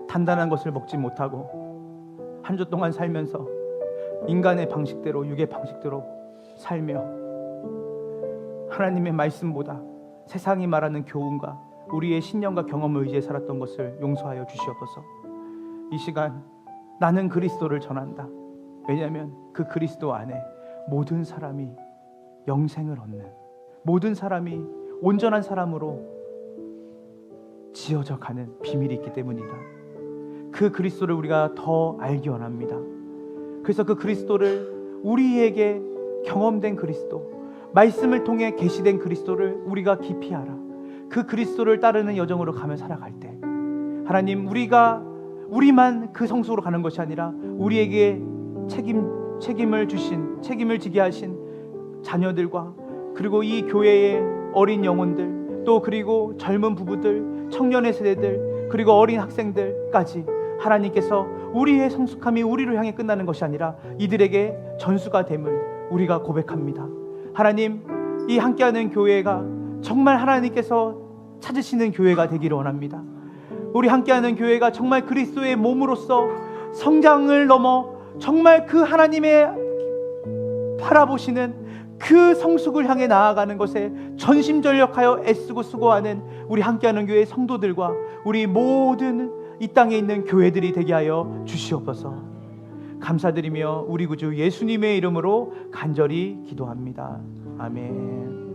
단단한 것을 먹지 못하고 한 주 동안 살면서 인간의 방식대로, 육의 방식대로 살며 하나님의 말씀보다 세상이 말하는 교훈과 우리의 신념과 경험을 의지해 살았던 것을 용서하여 주시옵소서. 이 시간 나는 그리스도를 전한다. 왜냐하면 그 그리스도 안에 모든 사람이 영생을 얻는, 모든 사람이 온전한 사람으로 지어져 가는 비밀이 있기 때문이다. 그 그리스도를 우리가 더 알기 원합니다. 그래서 그 그리스도를 우리에게 경험된 그리스도, 말씀을 통해 계시된 그리스도를 우리가 깊이 알아 그 그리스도를 따르는 여정으로 가며 살아갈 때 하나님 우리만 그 성숙으로 가는 것이 아니라 우리에게 책임을 주신, 책임을 지게 하신 자녀들과 그리고 이 교회의 어린 영혼들, 또 그리고 젊은 부부들, 청년의 세대들, 그리고 어린 학생들까지 하나님께서 우리의 성숙함이 우리를 향해 끝나는 것이 아니라 이들에게 전수가 됨을 우리가 고백합니다. 하나님, 이 함께하는 교회가 정말 하나님께서 찾으시는 교회가 되기를 원합니다. 우리 함께하는 교회가 정말 그리스도의 몸으로서 성장을 넘어 정말 그 하나님의 바라보시는 그 성숙을 향해 나아가는 것에 전심전력하여 애쓰고 수고하는 우리 함께하는 교회의 성도들과 우리 모든 이 땅에 있는 교회들이 되게 하여 주시옵소서. 감사드리며 우리 구주 예수님의 이름으로 간절히 기도합니다. 아멘.